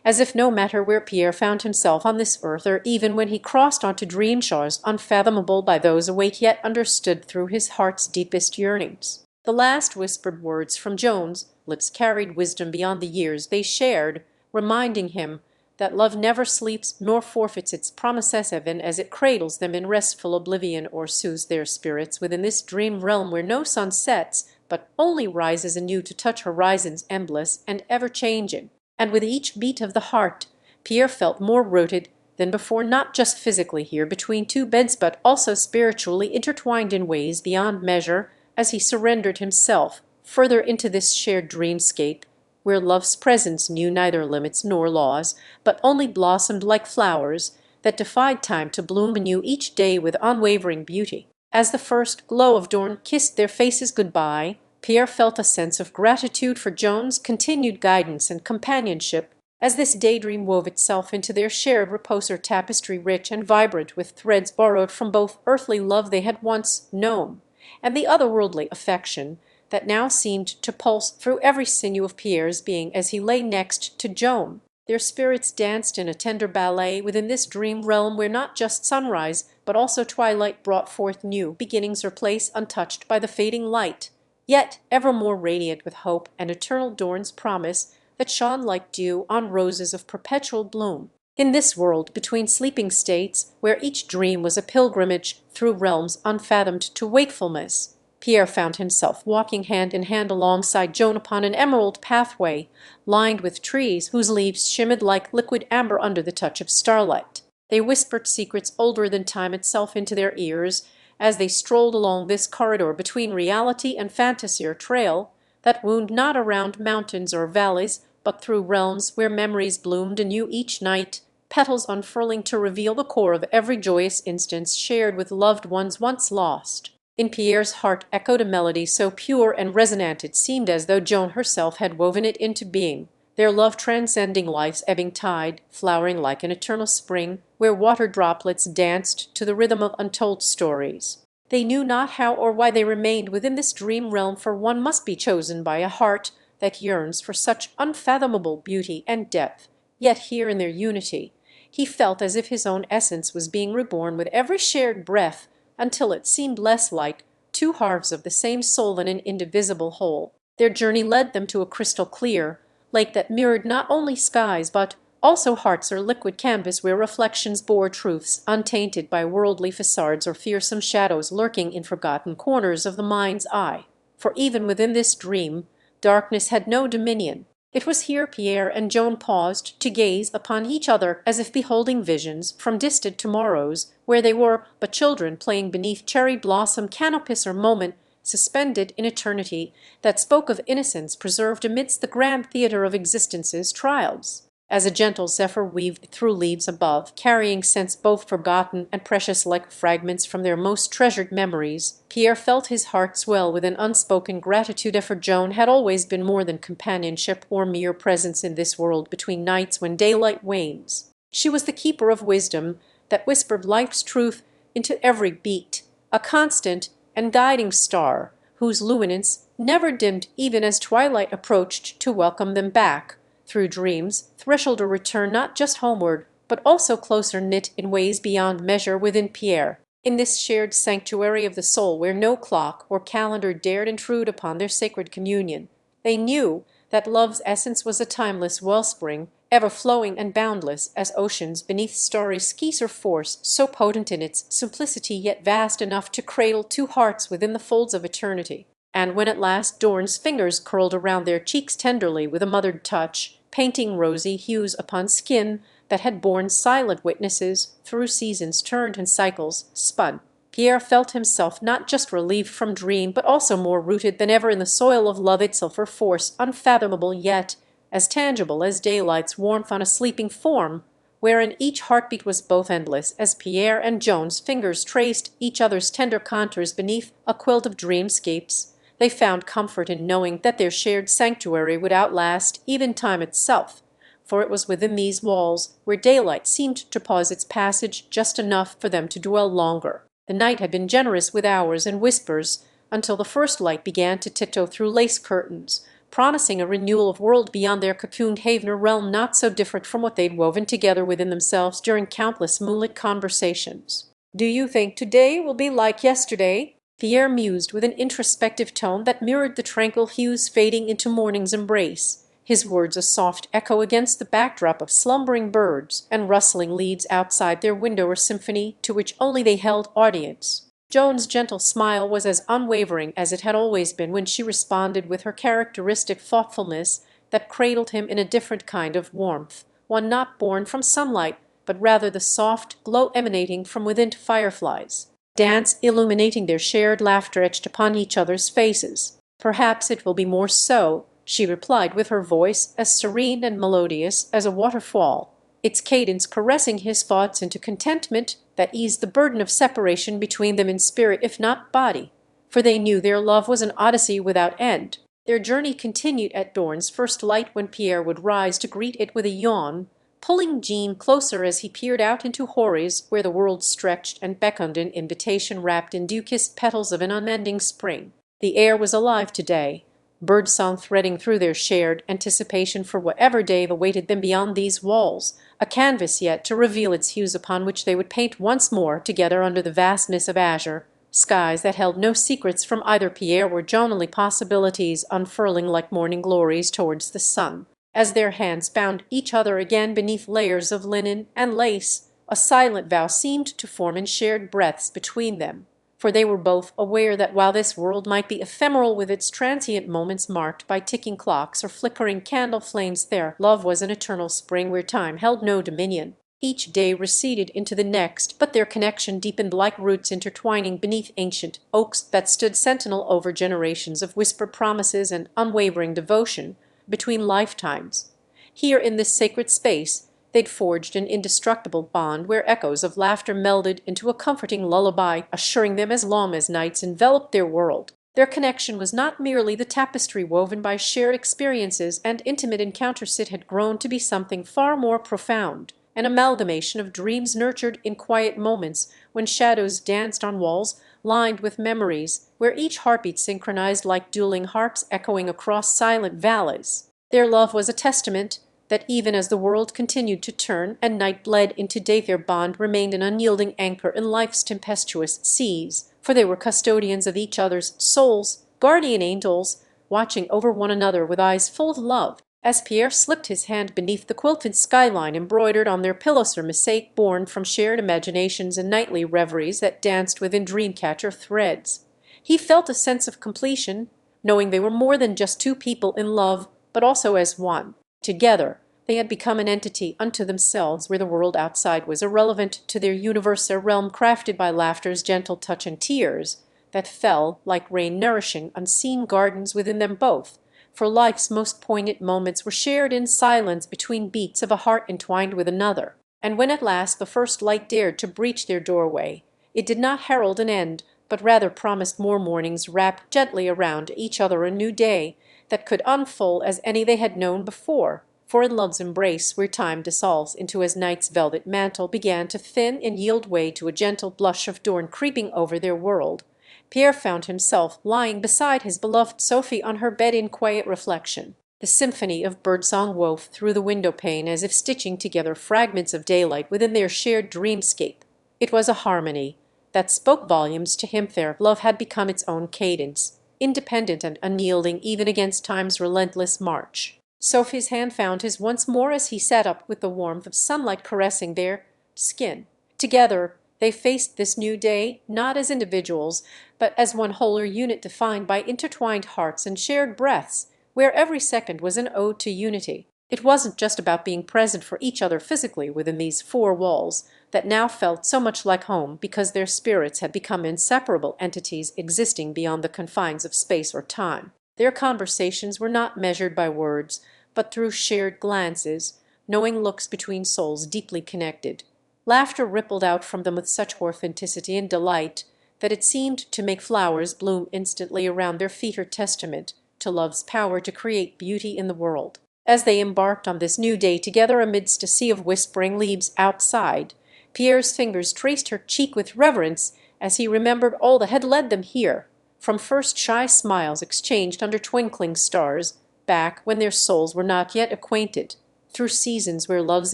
as if no matter where Pierre found himself on this earth, or even when he crossed onto dream shores unfathomable by those awake yet understood through his heart's deepest yearnings. The last whispered words from Joan's lips carried wisdom beyond the years they shared, reminding him that love never sleeps nor forfeits its promises even as it cradles them in restful oblivion or soothes their spirits within this dream realm where no sun sets but only rises anew to touch horizons endless and ever-changing. And with each beat of the heart, Pierre felt more rooted than before, not just physically here between two beds, but also spiritually intertwined in ways beyond measure as he surrendered himself further into this shared dreamscape, where love's presence knew neither limits nor laws, but only blossomed like flowers that defied time to bloom anew each day with unwavering beauty. As the first glow of dawn kissed their faces goodbye, Pierre felt a sense of gratitude for Joan's continued guidance and companionship, as this daydream wove itself into their shared repose, or tapestry rich and vibrant with threads borrowed from both earthly love they had once known, and the otherworldly affection that now seemed to pulse through every sinew of Pierre's being as he lay next to Joan. Their spirits danced in a tender ballet within this dream realm where not just sunrise but also twilight brought forth new beginnings, or place untouched by the fading light, yet ever more radiant with hope and eternal dawn's promise that shone like dew on roses of perpetual bloom. In this world between sleeping states, where each dream was a pilgrimage through realms unfathomed to wakefulness, Pierre found himself walking hand in hand alongside Joan upon an emerald pathway lined with trees whose leaves shimmered like liquid amber under the touch of starlight. They whispered secrets older than time itself into their ears as they strolled along this corridor between reality and fantasy, or trail that wound not around mountains or valleys, but through realms where memories bloomed anew each night, petals unfurling to reveal the core of every joyous instant shared with loved ones once lost. In Pierre's heart echoed a melody so pure and resonant it seemed as though Joan herself had woven it into being, their love transcending life's ebbing tide, flowering like an eternal spring where water droplets danced to the rhythm of untold stories. They knew not how or why they remained within this dream realm, for one must be chosen by a heart that yearns for such unfathomable beauty and depth. Yet here in their unity he felt as if his own essence was being reborn with every shared breath, until it seemed less like two halves of the same soul than an indivisible whole. Their journey led them to a crystal clear lake that mirrored not only skies but also hearts, or liquid canvas where reflections bore truths untainted by worldly facades or fearsome shadows lurking in forgotten corners of the mind's eye. For even within this dream darkness had no dominion. It was here Pierre and Joan paused to gaze upon each other as if beholding visions from distant tomorrows, where they were but children playing beneath cherry blossom canopies, or moment suspended in eternity that spoke of innocence preserved amidst the grand theatre of existence's trials. As a gentle zephyr weaved through leaves above, carrying scents both forgotten and precious like fragments from their most treasured memories, Pierre felt his heart swell with an unspoken gratitude, for Joan had always been more than companionship or mere presence in this world between nights when daylight wanes. She was the keeper of wisdom that whispered life's truth into every beat, a constant and guiding star whose luminance never dimmed even as twilight approached to welcome them back through dreams, threshold or return not just homeward, but also closer knit in ways beyond measure within Pierre, in this shared sanctuary of the soul where no clock or calendar dared intrude upon their sacred communion. They knew that love's essence was a timeless wellspring, ever flowing and boundless as oceans beneath starry skies, or force so potent in its simplicity yet vast enough to cradle two hearts within the folds of eternity. And when at last Dawn's fingers curled around their cheeks tenderly with a mothered touch, painting rosy hues upon skin that had borne silent witnesses through seasons turned and cycles spun, Pierre felt himself not just relieved from dream, but also more rooted than ever in the soil of love itself, or force unfathomable yet as tangible as daylight's warmth on a sleeping form, wherein each heartbeat was both endless, as Pierre and Joan's fingers traced each other's tender contours beneath a quilt of dreamscapes. They found comfort in knowing that their shared sanctuary would outlast even time itself, for it was within these walls where daylight seemed to pause its passage just enough for them to dwell longer. The night had been generous with hours and whispers until the first light began to tiptoe through lace curtains, promising a renewal of world beyond their cocooned haven, or realm not so different from what they'd woven together within themselves during countless moonlit conversations. "Do you think today will be like yesterday?" Pierre mused with an introspective tone that mirrored the tranquil hues fading into morning's embrace, his words a soft echo against the backdrop of slumbering birds and rustling leaves outside their window, a symphony to which only they held audience. Joan's gentle smile was as unwavering as it had always been when she responded with her characteristic thoughtfulness that cradled him in a different kind of warmth, one not born from sunlight, but rather the soft glow emanating from within fireflies. Dance illuminating their shared laughter etched upon each other's faces. "Perhaps it will be more so," she replied with her voice as serene and melodious as a waterfall. its cadence caressing his thoughts into contentment that eased the burden of separation between them in spirit if not body, for they knew their love was an odyssey without end. Their journey continued at dawn's first light when Pierre would rise to greet it with a yawn, pulling Jean closer as he peered out into Hories where the world stretched and beckoned in invitation wrapped in dew-kissed petals of an unending spring. The air was alive today, birdsong threading through their shared anticipation for whatever day awaited them beyond these walls, a canvas yet to reveal its hues upon which they would paint once more together under the vastness of azure, skies that held no secrets from either Pierre or Joan, only possibilities unfurling like morning glories towards the sun. As their hands found each other again beneath layers of linen and lace, a silent vow seemed to form in shared breaths between them, for they were both aware that while this world might be ephemeral with its transient moments marked by ticking clocks or flickering candle flames, their love was an eternal spring where time held no dominion. Each day receded into the next, but their connection deepened like roots intertwining beneath ancient oaks that stood sentinel over generations of whispered promises and unwavering devotion between lifetimes. Here in this sacred space they'd forged an indestructible bond where echoes of laughter melded into a comforting lullaby, assuring them as long as nights enveloped their world. Their connection was not merely the tapestry woven by shared experiences and intimate encounters, it had grown to be something far more profound, an amalgamation of dreams nurtured in quiet moments when shadows danced on walls lined with memories, where each heartbeat synchronized like dueling harps echoing across silent valleys. Their love was a testament that even as the world continued to turn and night bled into day, their bond remained an unyielding anchor in life's tempestuous seas, for they were custodians of each other's souls, guardian angels, watching over one another with eyes full of love. As Pierre slipped his hand beneath the quilted skyline embroidered on their pillows, a mosaic born from shared imaginations and nightly reveries that danced within dream-catcher threads, he felt a sense of completion, knowing they were more than just two people in love, but also as one. Together they had become an entity unto themselves, where the world outside was irrelevant to their universe, a realm crafted by laughter's gentle touch and tears that fell like rain nourishing unseen gardens within them both, for life's most poignant moments were shared in silence between beats of a heart entwined with another. And when at last the first light dared to breach their doorway, it did not herald an end, but rather promised more mornings wrapped gently around each other, a new day that could unfold as any they had known before. For in love's embrace, where time dissolves into as night's velvet mantle began to thin and yield way to a gentle blush of dawn creeping over their world, Pierre found himself lying beside his beloved Sophie on her bed in quiet reflection. The symphony of birdsong wove through the window pane as if stitching together fragments of daylight within their shared dreamscape. It was a harmony that spoke volumes to him. Their love had become its own cadence, independent and unyielding even against time's relentless march. Sophie's hand found his once more as he sat up with the warmth of sunlight caressing their skin. Together they faced this new day, not as individuals, but as one wholer unit defined by intertwined hearts and shared breaths, where every second was an ode to unity. It wasn't just about being present for each other physically within these four walls that now felt so much like home, because their spirits had become inseparable entities existing beyond the confines of space or time. Their conversations were not measured by words, but through shared glances, knowing looks between souls deeply connected. Laughter rippled out from them with such authenticity and delight that it seemed to make flowers bloom instantly around their feet, a testament to love's power to create beauty in the world. As they embarked on this new day together amidst a sea of whispering leaves outside, Pierre's fingers traced her cheek with reverence as he remembered all that had led them here, from first shy smiles exchanged under twinkling stars, back when their souls were not yet acquainted, through seasons where love's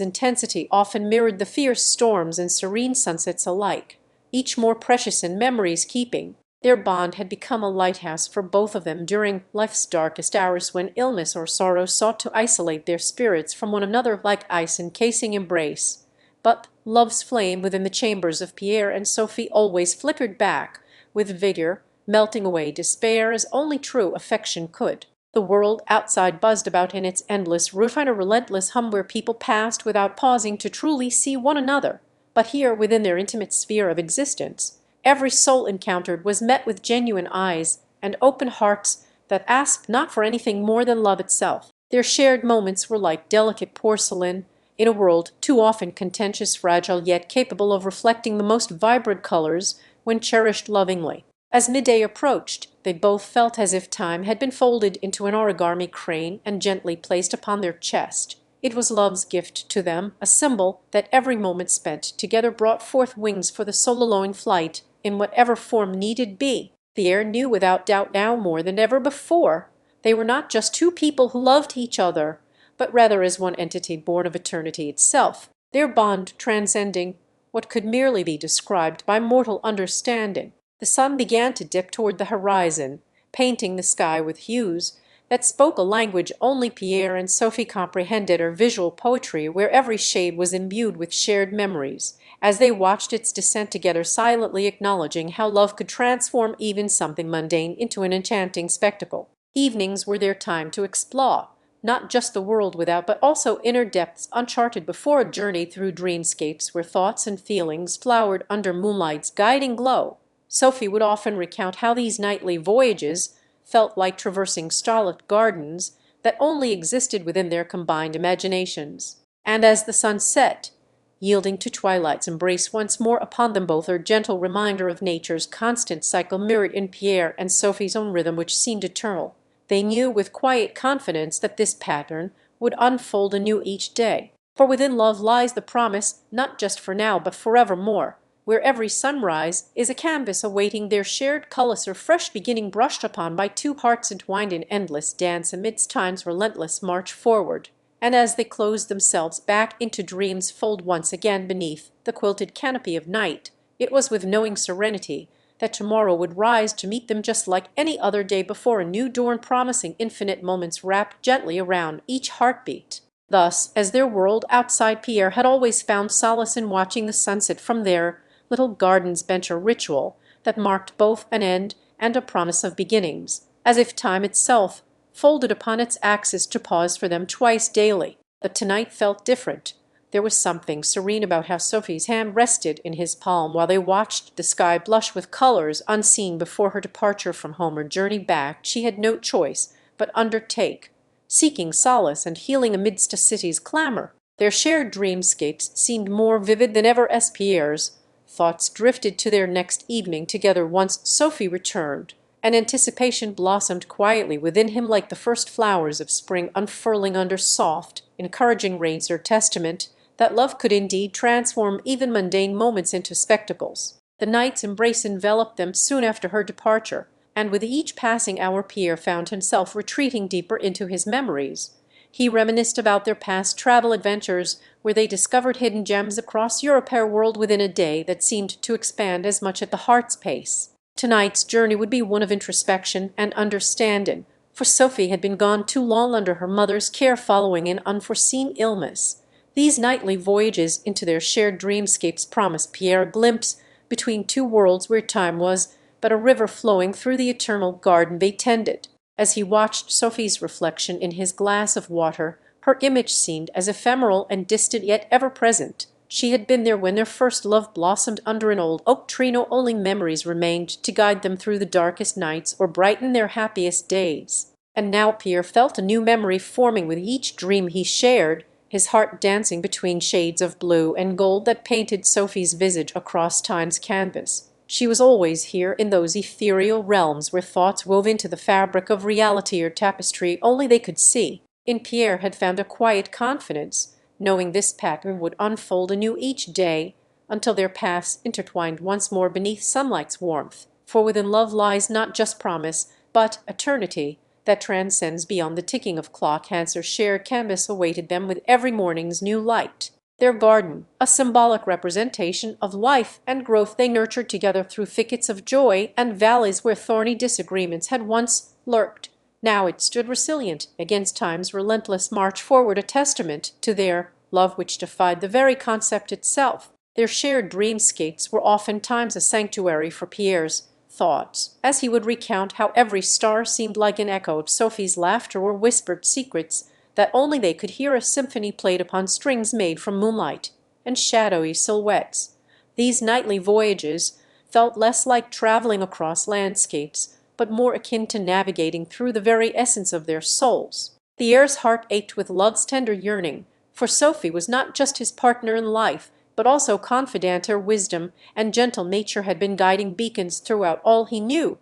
intensity often mirrored the fierce storms and serene sunsets alike, each more precious in memory's keeping. Their bond had become a lighthouse for both of them during life's darkest hours, when illness or sorrow sought to isolate their spirits from one another like ice encasing embrace. But love's flame within the chambers of Pierre and Sophie always flickered back with vigor, melting away despair as only true affection could. The world outside buzzed about in its endless routine, a relentless hum where people passed without pausing to truly see one another. But here, within their intimate sphere of existence, every soul encountered was met with genuine eyes and open hearts that asked not for anything more than love itself. Their shared moments were like delicate porcelain, in a world too often contentious, fragile, yet capable of reflecting the most vibrant colors when cherished lovingly. As midday approached, they both felt as if time had been folded into an origami crane and gently placed upon their chest. It was love's gift to them, a symbol that every moment spent together brought forth wings for the solo-lone flight in whatever form needed be. Pierre knew without doubt now more than ever before they were not just two people who loved each other, but rather as one entity born of eternity itself, their bond transcending what could merely be described by mortal understanding. The sun began to dip toward the horizon, painting the sky with hues that spoke a language only Pierre and Sophie comprehended, or visual poetry where every shade was imbued with shared memories, as they watched its descent together, silently acknowledging how love could transform even something mundane into an enchanting spectacle. Evenings were their time to explore, not just the world without, but also inner depths uncharted before, a journey through dreamscapes where thoughts and feelings flowered under moonlight's guiding glow. Sophie would often recount how these nightly voyages felt like traversing starlit gardens that only existed within their combined imaginations. And as the sun set, yielding to twilight's embrace once more upon them both, a gentle reminder of nature's constant cycle mirrored in Pierre and Sophie's own rhythm, which seemed eternal, they knew with quiet confidence that this pattern would unfold anew each day. For within love lies the promise, not just for now, but forevermore, where every sunrise is a canvas awaiting their shared colors, or fresh beginning brushed upon by two hearts entwined in endless dance amidst time's relentless march forward. And as they closed themselves back into dreams, fold once again beneath the quilted canopy of night, it was with knowing serenity that tomorrow would rise to meet them just like any other day before, a new dawn promising infinite moments wrapped gently around each heartbeat. Thus, as their world outside, Pierre had always found solace in watching the sunset from their little garden's bench, a ritual that marked both an end and a promise of beginnings, as if time itself folded upon its axis to pause for them twice daily. But tonight felt different. There was something serene about how Sophie's hand rested in his palm while they watched the sky blush with colors unseen before her departure from home. Her journey back she had no choice but undertake, seeking solace and healing amidst a city's clamor. Their shared dreamscapes seemed more vivid than ever as Pierre's thoughts drifted to their next evening together once Sophie returned, and anticipation blossomed quietly within him like the first flowers of spring unfurling under soft, encouraging rains, their testament that love could indeed transform even mundane moments into spectacles. The night's embrace enveloped them soon after her departure, and with each passing hour Pierre found himself retreating deeper into his memories. He reminisced about their past travel adventures, where they discovered hidden gems across Europe, her world within a day that seemed to expand as much at the heart's pace. Tonight's journey would be one of introspection and understanding, for Sophie had been gone too long under her mother's care following an unforeseen illness. These nightly voyages into their shared dreamscapes promised Pierre a glimpse between two worlds where time was but a river flowing through the eternal garden they tended. As he watched Sophie's reflection in his glass of water, her image seemed as ephemeral and distant yet ever present. She had been there when their first love blossomed under an old oak tree. No only memories remained to guide them through the darkest nights or brighten their happiest days. And now Pierre felt a new memory forming with each dream he shared, his heart dancing between shades of blue and gold that painted Sophie's visage across time's canvas. She was always here in those ethereal realms where thoughts wove into the fabric of reality or tapestry only they could see. In Pierre had found a quiet confidence, knowing this pattern would unfold anew each day until their paths intertwined once more beneath sunlight's warmth. For within love lies not just promise, but eternity that transcends beyond the ticking of clock hands. Their shared canvas awaited them with every morning's new light. Their garden, a symbolic representation of life and growth they nurtured together through thickets of joy and valleys where thorny disagreements had once lurked. Now it stood resilient against time's relentless march forward, a testament to their love which defied the very concept itself. Their shared dreamscapes were oftentimes a sanctuary for Pierre's thoughts, as he would recount how every star seemed like an echo of Sophie's laughter or whispered secrets that only they could hear, a symphony played upon strings made from moonlight and shadowy silhouettes. These nightly voyages felt less like traveling across landscapes, but more akin to navigating through the very essence of their souls. Pierre's heart ached with love's tender yearning For Sophie was not just his partner in life, but also confidant. Her wisdom and gentle nature had been guiding beacons throughout all he knew,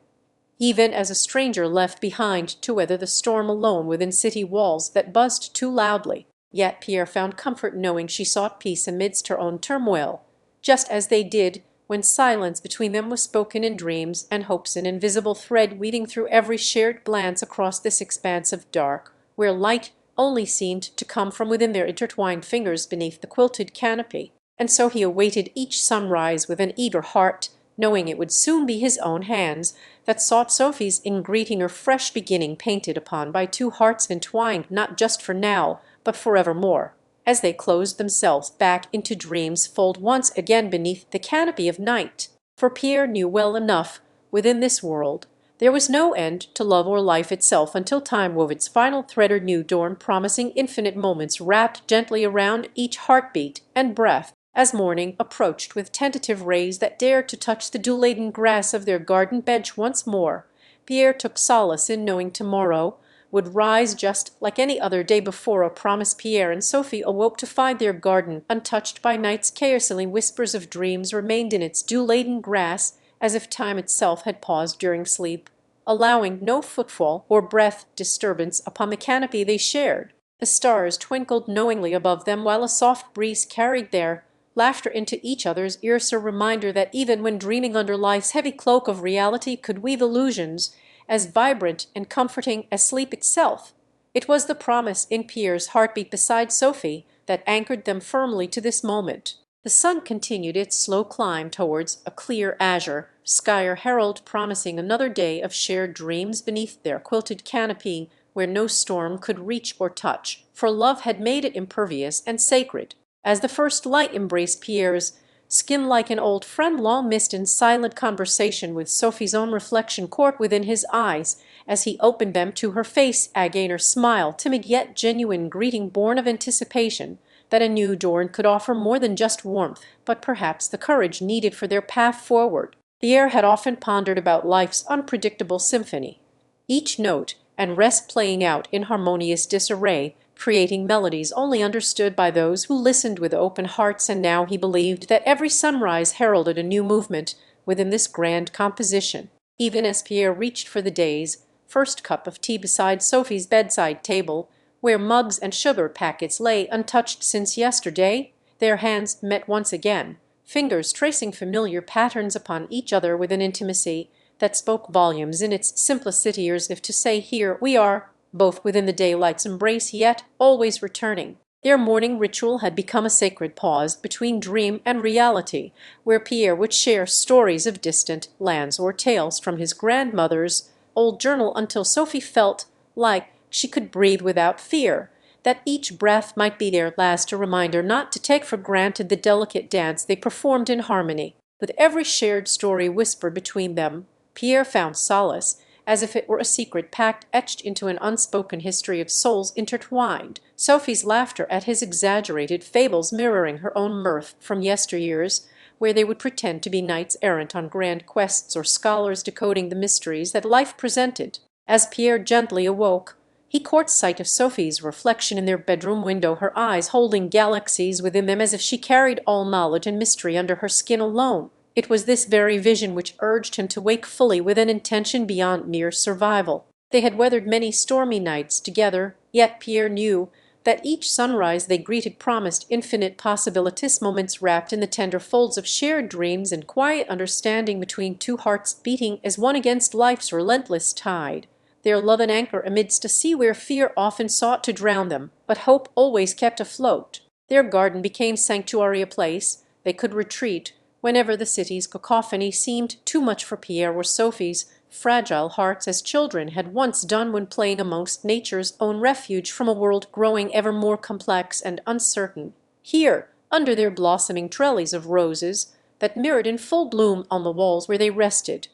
even as a stranger left behind to weather the storm alone within city walls that buzzed too loudly. Yet Pierre found comfort knowing she sought peace amidst her own turmoil, just as they did when silence between them was spoken in dreams, and hope's an invisible thread weaving through every shared glance across this expanse of dark, where light only seemed to come from within their intertwined fingers beneath the quilted canopy. And so he awaited each sunrise with an eager heart, knowing it would soon be his own hands that sought Sophie's in greeting her fresh beginning, painted upon by two hearts entwined not just for now, but forevermore. As they closed themselves back into dreams, fold once again beneath the canopy of night. For Pierre knew well enough, within this world, there was no end to love or life itself until time wove its final thread or new dawn, promising infinite moments wrapped gently around each heartbeat and breath, as morning approached with tentative rays that dared to touch the dew-laden grass of their garden bench once more. Pierre took solace in knowing tomorrow would rise just like any other day before a promise. Pierre and Sophie awoke to find their garden untouched by night's chaosily. Whispers of dreams remained in its dew-laden grass, as if time itself had paused during sleep, allowing no footfall or breath disturbance upon the canopy they shared. The stars twinkled knowingly above them, while a soft breeze carried their laughter into each other's ears, a reminder that even when dreaming under life's heavy cloak of reality could weave illusions as vibrant and comforting as sleep itself. It was the promise in Pierre's heartbeat beside Sophie that anchored them firmly to this moment. The sun continued its slow climb towards a clear azure sky, herald promising another day of shared dreams beneath their quilted canopy, where no storm could reach or touch, for love had made it impervious and sacred. As the first light embraced Pierre's skin like an old friend long missed in silent conversation, with Sophie's own reflection caught within his eyes as he opened them to her face, a gainer smile, timid yet genuine greeting born of anticipation that a new dawn could offer more than just warmth, but perhaps the courage needed for their path forward. Pierre had often pondered about life's unpredictable symphony, each note and rest playing out in harmonious disarray, creating melodies only understood by those who listened with open hearts. And now he believed that every sunrise heralded a new movement within this grand composition. Even as Pierre reached for the day's first cup of tea beside Sophie's bedside table, where mugs and sugar packets lay untouched since yesterday, their hands met once again, fingers tracing familiar patterns upon each other with an intimacy that spoke volumes in its simplicity, as if to say, "Here we are, both within the daylight's embrace, yet always returning." Their morning ritual had become a sacred pause between dream and reality, where Pierre would share stories of distant lands or tales from his grandmother's old journal until Sophie felt like she could breathe without fear, that each breath might be their last, a reminder not to take for granted the delicate dance they performed in harmony. With every shared story whispered between them, Pierre found solace, as if it were a secret pact etched into an unspoken history of souls intertwined. Sophie's laughter at his exaggerated fables mirroring her own mirth from yesteryears, where they would pretend to be knights errant on grand quests or scholars decoding the mysteries that life presented. As Pierre gently awoke, he caught sight of Sophie's reflection in their bedroom window, her eyes holding galaxies within them, as if she carried all knowledge and mystery under her skin alone. It was this very vision which urged him to wake fully with an intention beyond mere survival. They had weathered many stormy nights together, yet Pierre knew that each sunrise they greeted promised infinite possibilities, moments wrapped in the tender folds of shared dreams and quiet understanding between two hearts beating as one against life's relentless tide. Their love an anchor amidst a sea where fear often sought to drown them, but hope always kept afloat. Their garden became sanctuary, a place they could retreat whenever the city's cacophony seemed too much for Pierre or Sophie's fragile hearts, as children had once done when playing amongst nature's own refuge from a world growing ever more complex and uncertain. Here, under their blossoming trellis of roses that mirrored in full bloom on the walls where they rested,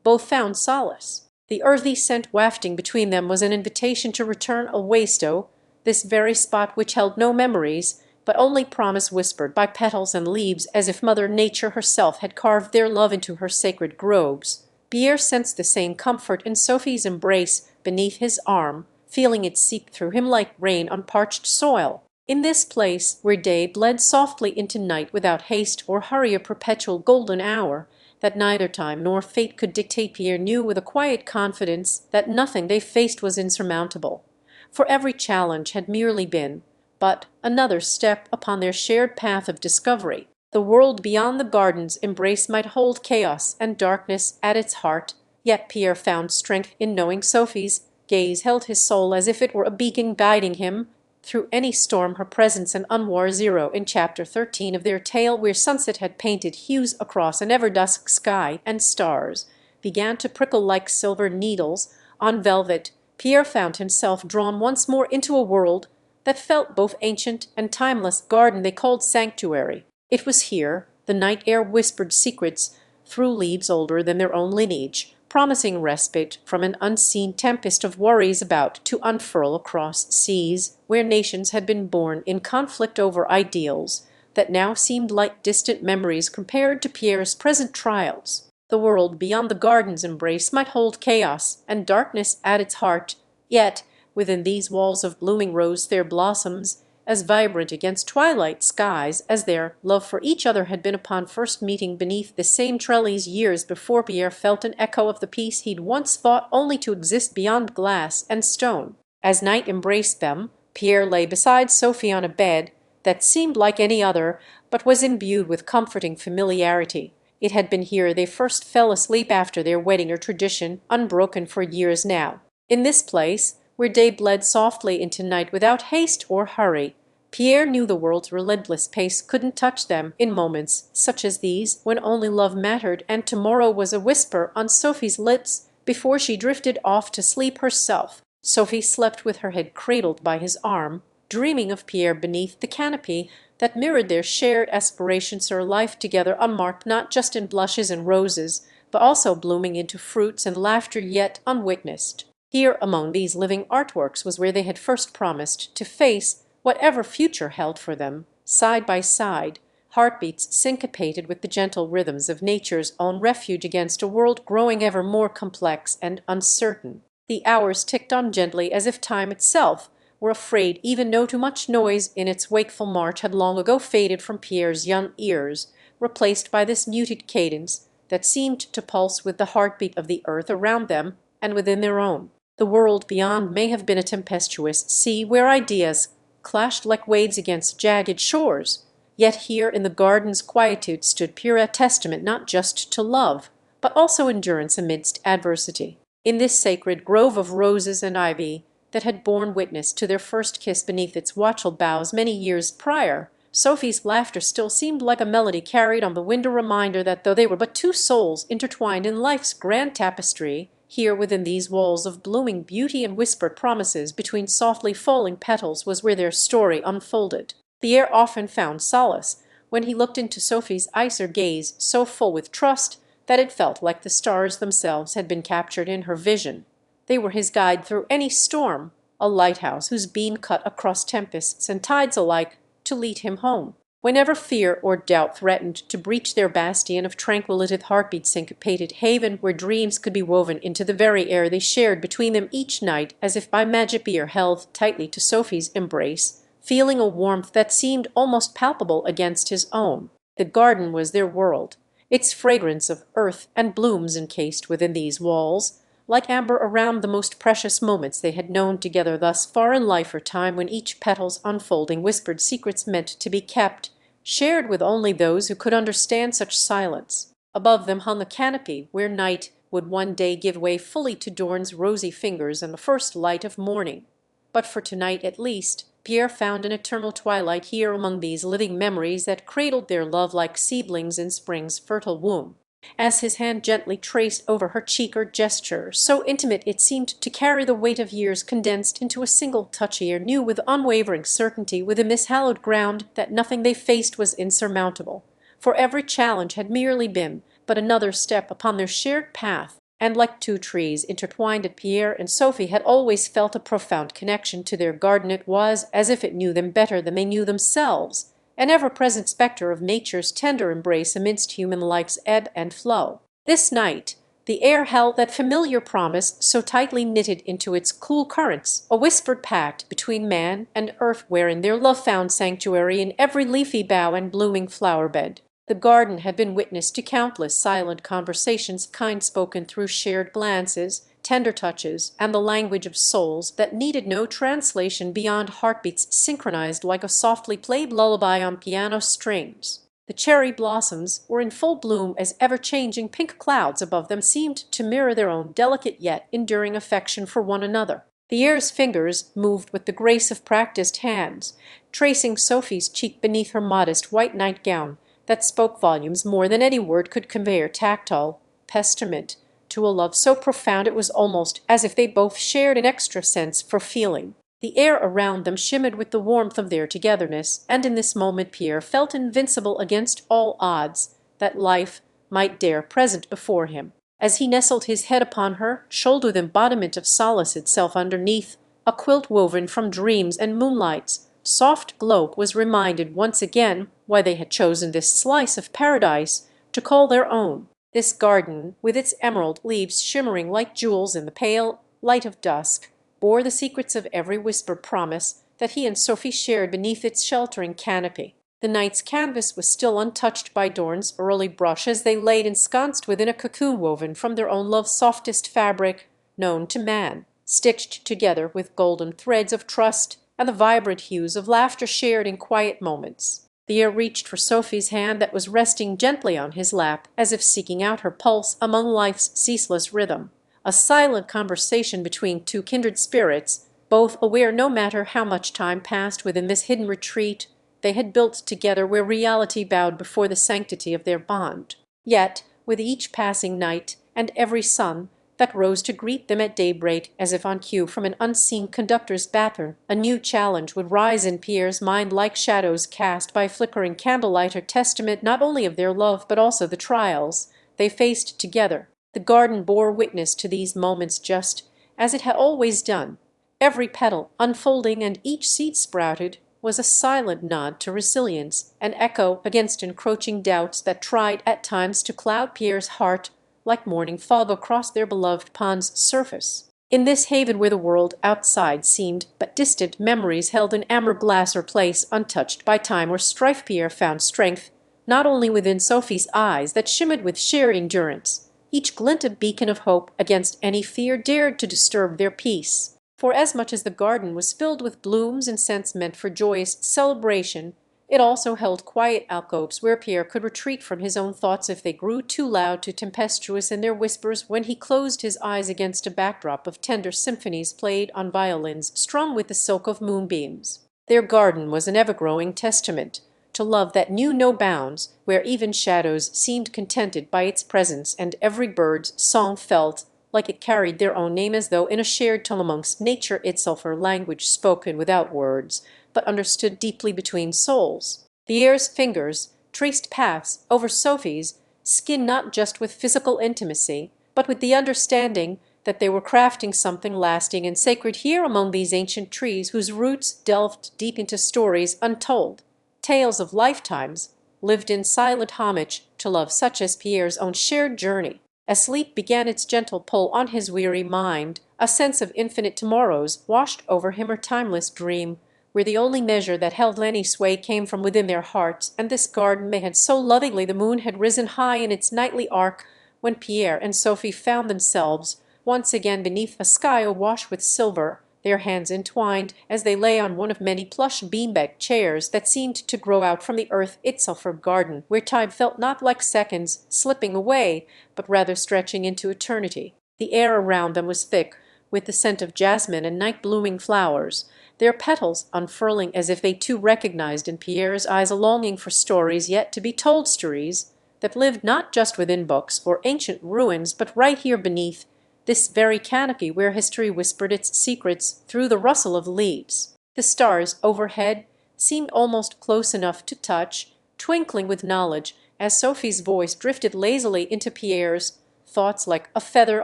both found solace. The earthy scent wafting between them was an invitation to return a wasto, this very spot which held no memories, but only promise whispered by petals and leaves, as if Mother Nature herself had carved their love into her sacred groves. Pierre sensed the same comfort in Sophie's embrace beneath his arm, feeling it seep through him like rain on parched soil. In this place, where day bled softly into night without haste or hurry, a perpetual golden hour, that neither time nor fate could dictate, Pierre knew with a quiet confidence that nothing they faced was insurmountable, for every challenge had merely been but another step upon their shared path of discovery. The world beyond the garden's embrace might hold chaos and darkness at its heart, yet Pierre found strength in knowing Sophie's gaze held his soul as if it were a beacon guiding him through any storm. Her presence and unwar zero in chapter 13 of their tale, where sunset had painted hues across an ever-dusk sky and stars began to prickle like silver needles on velvet. Pierre found himself drawn once more into a world that felt both ancient and timeless. Garden they called sanctuary. It was here the night air whispered secrets through leaves older than their own lineage, promising respite from an unseen tempest of worries about to unfurl across seas where nations had been born in conflict over ideals that now seemed like distant memories compared to Pierre's present trials. The world beyond the garden's embrace might hold chaos and darkness at its heart, yet within these walls of blooming rose there blossoms as vibrant against twilight skies as their love for each other had been upon first meeting beneath the same trellis years before. Pierre felt an echo of the peace he'd once thought only to exist beyond glass and stone. As night embraced them, Pierre lay beside Sophie on a bed that seemed like any other, but was imbued with comforting familiarity. It had been here they first fell asleep after their wedding, a tradition unbroken for years now. In this place, where day bled softly into night without haste or hurry, Pierre knew the world's relentless pace couldn't touch them in moments such as these, when only love mattered and tomorrow was a whisper on Sophie's lips before she drifted off to sleep herself. Sophie slept with her head cradled by his arm, dreaming of Pierre beneath the canopy that mirrored their shared aspirations, her life together unmarked not just in blushes and roses, but also blooming into fruits and laughter yet unwitnessed. Here among these living artworks was where they had first promised to face whatever future held for them, side by side, heartbeats syncopated with the gentle rhythms of nature's own refuge against a world growing ever more complex and uncertain. The hours ticked on gently as if time itself were afraid, even though too much noise in its wakeful march had long ago faded from Pierre's young ears, replaced by this muted cadence that seemed to pulse with the heartbeat of the earth around them and within their own. The world beyond may have been a tempestuous sea where ideas clashed like waves against jagged shores, yet here in the garden's quietude stood Pierre, a testament not just to love, but also endurance amidst adversity. In this sacred grove of roses and ivy that had borne witness to their first kiss beneath its watchful boughs many years prior, Sophie's laughter still seemed like a melody carried on the wind, a reminder that though they were but two souls intertwined in life's grand tapestry, here within these walls of blooming beauty and whispered promises between softly falling petals was where their story unfolded. Pierre often found solace when he looked into Sophie's eyes, her gaze so full with trust that it felt like the stars themselves had been captured in her vision. They were his guide through any storm, a lighthouse whose beam cut across tempests and tides alike to lead him home. Whenever fear or doubt threatened to breach their bastion of tranquility, heartbeat syncopated haven where dreams could be woven into the very air they shared between them each night, as if by magic. Pierre held tightly to Sophie's embrace, feeling a warmth that seemed almost palpable against his own. The garden was their world, its fragrance of earth and blooms encased within these walls, like amber around the most precious moments they had known together thus far in life, or time when each petal's unfolding whispered secrets meant to be kept, shared with only those who could understand such silence. Above them hung a canopy where night would one day give way fully to dawn's rosy fingers and the first light of morning. But for tonight at least, Pierre found an eternal twilight here among these living memories that cradled their love like seedlings in spring's fertile womb. As his hand gently traced over her cheek, or gesture so intimate it seemed to carry the weight of years condensed into a single touch, he knew with unwavering certainty within this hallowed ground that nothing they faced was insurmountable, for every challenge had merely been but another step upon their shared path, and like two trees intertwined, Pierre and Sophie had always felt a profound connection to their garden. It was as if it knew them better than they knew themselves, an ever-present spectre of nature's tender embrace amidst human life's ebb and flow. This night, The air held that familiar promise so tightly knitted into its cool currents, a whispered pact between man and earth wherein their love found sanctuary in every leafy bough and blooming flower bed. The garden had been witness to countless silent conversations, kind spoken through shared glances, tender touches, and the language of souls that needed no translation beyond heartbeats synchronized like a softly played lullaby on piano strings. The cherry blossoms were in full bloom as ever-changing pink clouds above them seemed to mirror their own delicate yet enduring affection for one another. The heir's fingers moved with the grace of practiced hands, tracing Sophie's cheek beneath her modest white nightgown that spoke volumes more than any word could convey, tactile testament to a love so profound it was almost as if they both shared an extra sense for feeling. The air around them shimmered with the warmth of their togetherness, and in this moment Pierre felt invincible against all odds that life might dare present before him. As he nestled his head upon her shoulder, the embodiment of solace itself underneath a quilt woven from dreams and moonlight's soft glow, was reminded once again why they had chosen this slice of paradise to call their own. This garden, with its emerald leaves shimmering like jewels in the pale light of dusk, bore the secrets of every whispered promise that he and Sophie shared beneath its sheltering canopy. The night's canvas was still untouched by dawn's early brush as they lay ensconced within a cocoon woven from their own love's softest fabric known to man, stitched together with golden threads of trust and the vibrant hues of laughter shared in quiet moments. The air reached for Sophie's hand that was resting gently on his lap, as if seeking out her pulse among life's ceaseless rhythm. A silent conversation between two kindred spirits, both aware no matter how much time passed within this hidden retreat they had built together where reality bowed before the sanctity of their bond. Yet, with each passing night and every sun that rose to greet them at daybreak as if on cue from an unseen conductor's baton, a new challenge would rise in Pierre's mind like shadows cast by flickering candlelight, a testament not only of their love but also the trials they faced together. The garden bore witness to these moments just as it had always done. Every petal unfolding and each seed sprouted was a silent nod to resilience, an echo against encroaching doubts that tried at times to cloud Pierre's heart like morning fog across their beloved pond's surface. In this haven where the world outside seemed but distant memories held in amber glass or place untouched by time or strife, Pierre found strength not only within Sophie's eyes that shimmered with sheer endurance, each glint a beacon of hope against any fear dared to disturb their peace. For as much as the garden was filled with blooms and scents meant for joyous celebration, it also held quiet alcoves where Pierre could retreat from his own thoughts if they grew too loud, too tempestuous in their whispers, when he closed his eyes against a backdrop of tender symphonies played on violins strung with the silk of moonbeams. Their garden was an ever-growing testament to love that knew no bounds, where even shadows seemed contented by its presence, and every bird's song felt like it carried their own name, as though in a shared tone amongst nature itself, or language spoken without words, but understood deeply between souls. The heir's fingers traced paths over Sophie's skin not just with physical intimacy, but with the understanding that they were crafting something lasting and sacred here among these ancient trees whose roots delved deep into stories untold, tales of lifetimes lived in silent homage to love such as Pierre's own shared journey. As sleep began its gentle pull on his weary mind, a sense of infinite tomorrows washed over him, a timeless dream, where the only measure that held any sway came from within their hearts. And this garden they had so lovingly, the moon had risen high in its nightly arc when Pierre and Sophie found themselves once again beneath a sky awash with silver, their hands entwined as they lay on one of many plush beanbag chairs that seemed to grow out from the earth itself, a garden where time felt not like seconds slipping away, but rather stretching into eternity. The air around them was thick with the scent of jasmine and night-blooming flowers, their petals unfurling as if they too recognized in Pierre's eyes a longing for stories yet to be told, stories that lived not just within books or ancient ruins, but right here beneath this very canopy where history whispered its secrets through the rustle of leaves. The stars overhead seemed almost close enough to touch, twinkling with knowledge, as Sophie's voice drifted lazily into Pierre's thoughts like a feather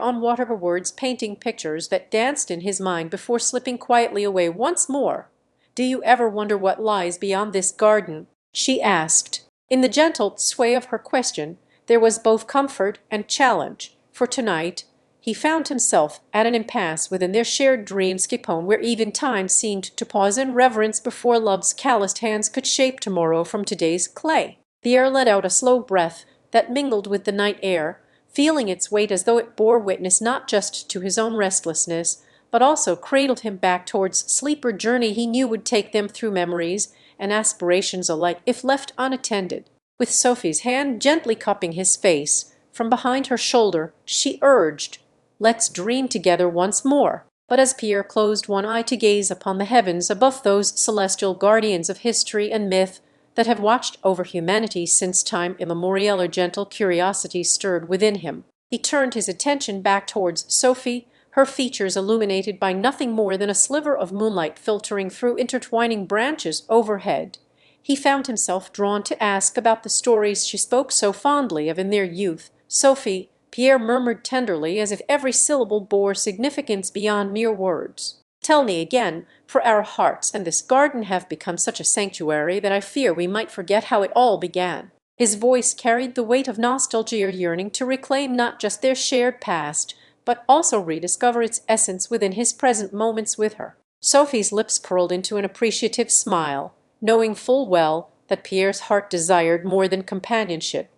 on water, her words painting pictures that danced in his mind before slipping quietly away once more. "Do you ever wonder what lies beyond this garden?" she asked. In the gentle sway of her question there was both comfort and challenge, for tonight he found himself at an impasse within their shared dreamscape where even time seemed to pause in reverence before love's calloused hands could shape tomorrow from today's clay. Pierre let out a slow breath that mingled with the night air, feeling its weight as though it bore witness not just to his own restlessness, but also cradled him back towards sleeper journey he knew would take them through memories and aspirations alike if left unattended. With Sophie's hand gently cupping his face, from behind her shoulder she urged, "Let's dream together once more." But as Pierre closed one eye to gaze upon the heavens above those celestial guardians of history and myth that have watched over humanity since time immemorial, a gentle curiosity stirred within him. He turned his attention back towards Sophie, her features illuminated by nothing more than a sliver of moonlight filtering through intertwining branches overhead. He found himself drawn to ask about the stories she spoke so fondly of in their youth. "Sophie," Pierre murmured tenderly, as if every syllable bore significance beyond mere words. "Tell me again, for our hearts and this garden have become such a sanctuary that I fear we might forget how it all began." His voice carried the weight of nostalgia, yearning to reclaim not just their shared past, but also rediscover its essence within his present moments with her. Sophie's lips curled into an appreciative smile, knowing full well that Pierre's heart desired more than companionship.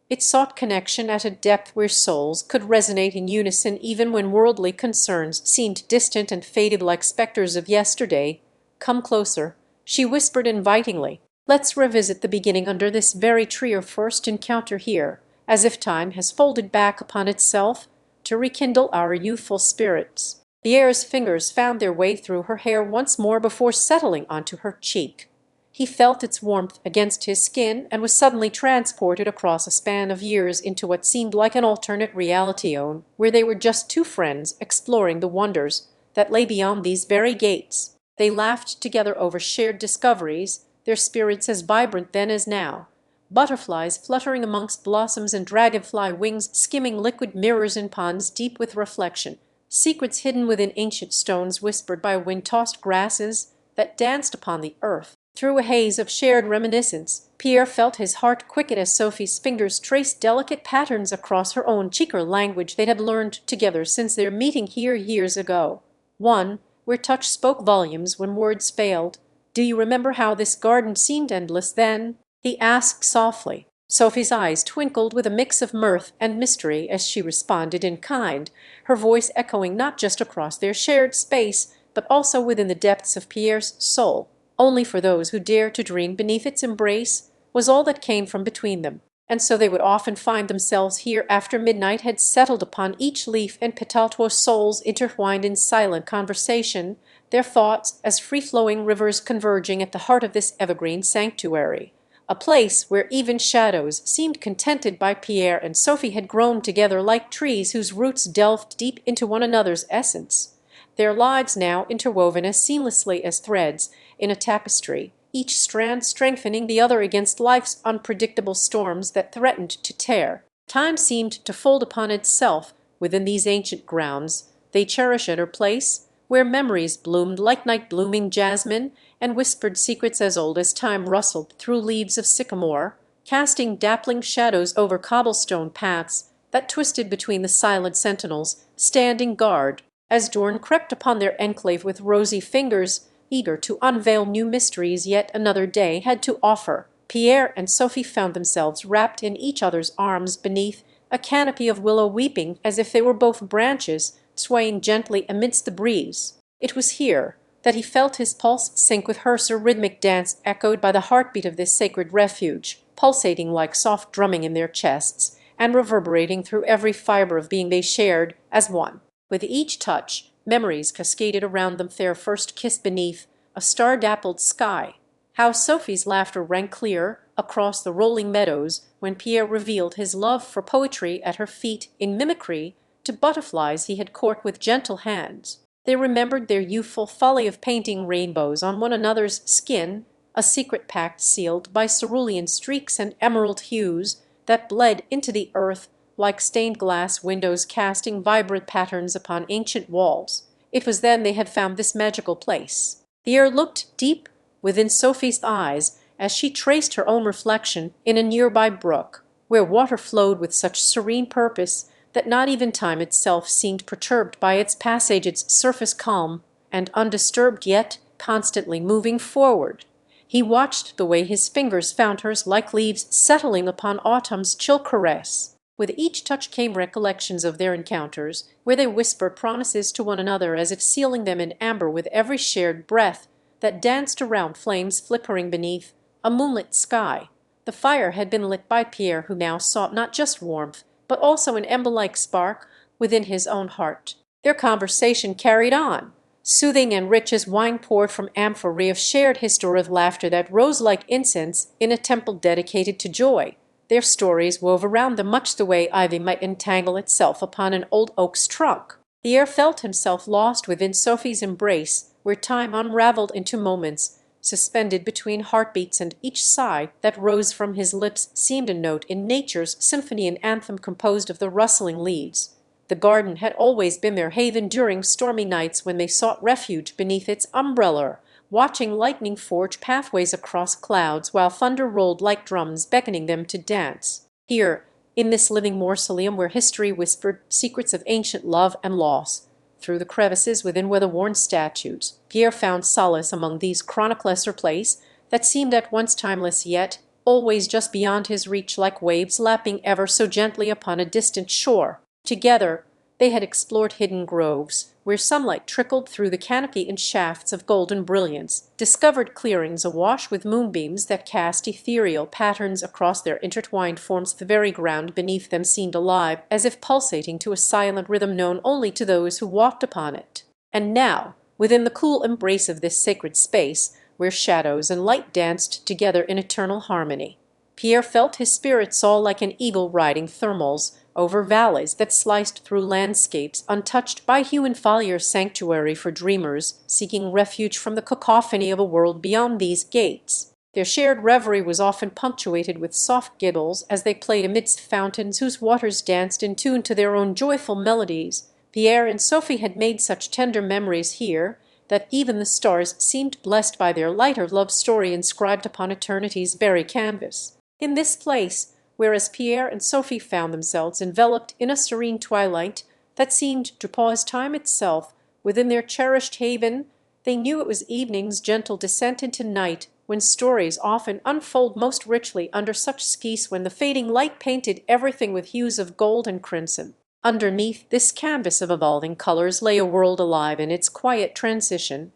It sought connection at a depth where souls could resonate in unison even when worldly concerns seemed distant and faded like specters of yesterday. "Come closer," she whispered invitingly. "Let's revisit the beginning under this very tree, or first encounter here, as if time has folded back upon itself to rekindle our youthful spirits." Pierre's fingers found their way through her hair once more before settling onto her cheek. He felt its warmth against his skin and was suddenly transported across a span of years into what seemed like an alternate reality, where they were just two friends exploring the wonders that lay beyond these very gates. They laughed together over shared discoveries, their spirits as vibrant then as now. Butterflies fluttering amongst blossoms and dragonfly wings skimming liquid mirrors in ponds deep with reflection. Secrets hidden within ancient stones whispered by wind-tossed grasses that danced upon the earth. Through a haze of shared reminiscence, Pierre felt his heart quicken as Sophie's fingers traced delicate patterns across her own cheek, her language they had learned together since their meeting here years ago. One where touch spoke volumes when words failed. "Do you remember how this garden seemed endless then?" he asked softly. Sophie's eyes twinkled with a mix of mirth and mystery as she responded in kind, her voice echoing not just across their shared space, but also within the depths of Pierre's soul. "Only for those who dare to dream beneath its embrace," was all that came from between them. And so they would often find themselves here after midnight had settled upon each leaf and petal, souls intertwined in silent conversation, their thoughts as free-flowing rivers converging at the heart of this evergreen sanctuary. A place where even shadows seemed contented by Pierre and Sophie had grown together like trees whose roots delved deep into one another's essence. Their lives now interwoven as seamlessly as threads in a tapestry, each strand strengthening the other against life's unpredictable storms that threatened to tear. Time seemed to fold upon itself within these ancient grounds. They cherished a place where memories bloomed like night-blooming jasmine, and whispered secrets as old as time rustled through leaves of sycamore, casting dappling shadows over cobblestone paths that twisted between the silent sentinels standing guard, as dawn crept upon their enclave with rosy fingers, eager to unveil new mysteries yet another day had to offer. Pierre and Sophie found themselves wrapped in each other's arms beneath a canopy of willow, weeping as if they were both branches swaying gently amidst the breeze. It was here that he felt his pulse sync with hers, a rhythmic dance echoed by the heartbeat of this sacred refuge, pulsating like soft drumming in their chests, and reverberating through every fiber of being they shared as one. With each touch, memories cascaded around them, their first kiss beneath a star-dappled sky. How Sophie's laughter rang clear across the rolling meadows when Pierre revealed his love for poetry at her feet in mimicry to butterflies he had caught with gentle hands. They remembered their youthful folly of painting rainbows on one another's skin, a secret pact sealed by cerulean streaks and emerald hues that bled into the earth like stained glass windows casting vibrant patterns upon ancient walls. It was then they had found this magical place. Pierre looked deep within Sophie's eyes as she traced her own reflection in a nearby brook, where water flowed with such serene purpose that not even time itself seemed perturbed by its passage, its surface calm and undisturbed, yet constantly moving forward. He watched the way his fingers found hers like leaves settling upon autumn's chill caress. With each touch came recollections of their encounters, where they whispered promises to one another as if sealing them in amber with every shared breath that danced around, flames flickering beneath a moonlit sky. The fire had been lit by Pierre, who now sought not just warmth, but also an ember-like spark within his own heart. Their conversation carried on, soothing and rich as wine poured from amphorae of shared history, of laughter that rose like incense in a temple dedicated to joy. Their stories wove around them much the way ivy might entangle itself upon an old oak's trunk. Pierre felt himself lost within Sophie's embrace, where time unraveled into moments, suspended between heartbeats, and each sigh that rose from his lips seemed a note in nature's symphony, an anthem composed of the rustling leaves. The garden had always been their haven during stormy nights when they sought refuge beneath its umbrella, watching lightning forge pathways across clouds while thunder rolled like drums beckoning them to dance. Here, in this living mausoleum where history whispered secrets of ancient love and loss, through the crevices within weather-worn statues, Pierre found solace among these chroniclesser plays that seemed at once timeless yet always just beyond his reach, like waves lapping ever so gently upon a distant shore. Together they had explored hidden groves, where sunlight trickled through the canopy in shafts of golden brilliance, discovered clearings awash with moonbeams that cast ethereal patterns across their intertwined forms. The very ground beneath them seemed alive, as if pulsating to a silent rhythm known only to those who walked upon it. And now, within the cool embrace of this sacred space, where shadows and light danced together in eternal harmony, Pierre felt his spirit soar like an eagle riding thermals over valleys that sliced through landscapes untouched by human foliage, sanctuary for dreamers seeking refuge from the cacophony of a world beyond these gates. Their shared reverie was often punctuated with soft giggles as they played amidst fountains whose waters danced in tune to their own joyful melodies. Pierre and Sophie had made such tender memories here that even the stars seemed blessed by their lighter love story inscribed upon eternity's very canvas. In this place, whereas Pierre and Sophie found themselves enveloped in a serene twilight that seemed to pause time itself within their cherished haven, they knew it was evening's gentle descent into night, when stories often unfold most richly under such skies, when the fading light painted everything with hues of gold and crimson. Underneath this canvas of evolving colors lay a world alive in its quiet transition.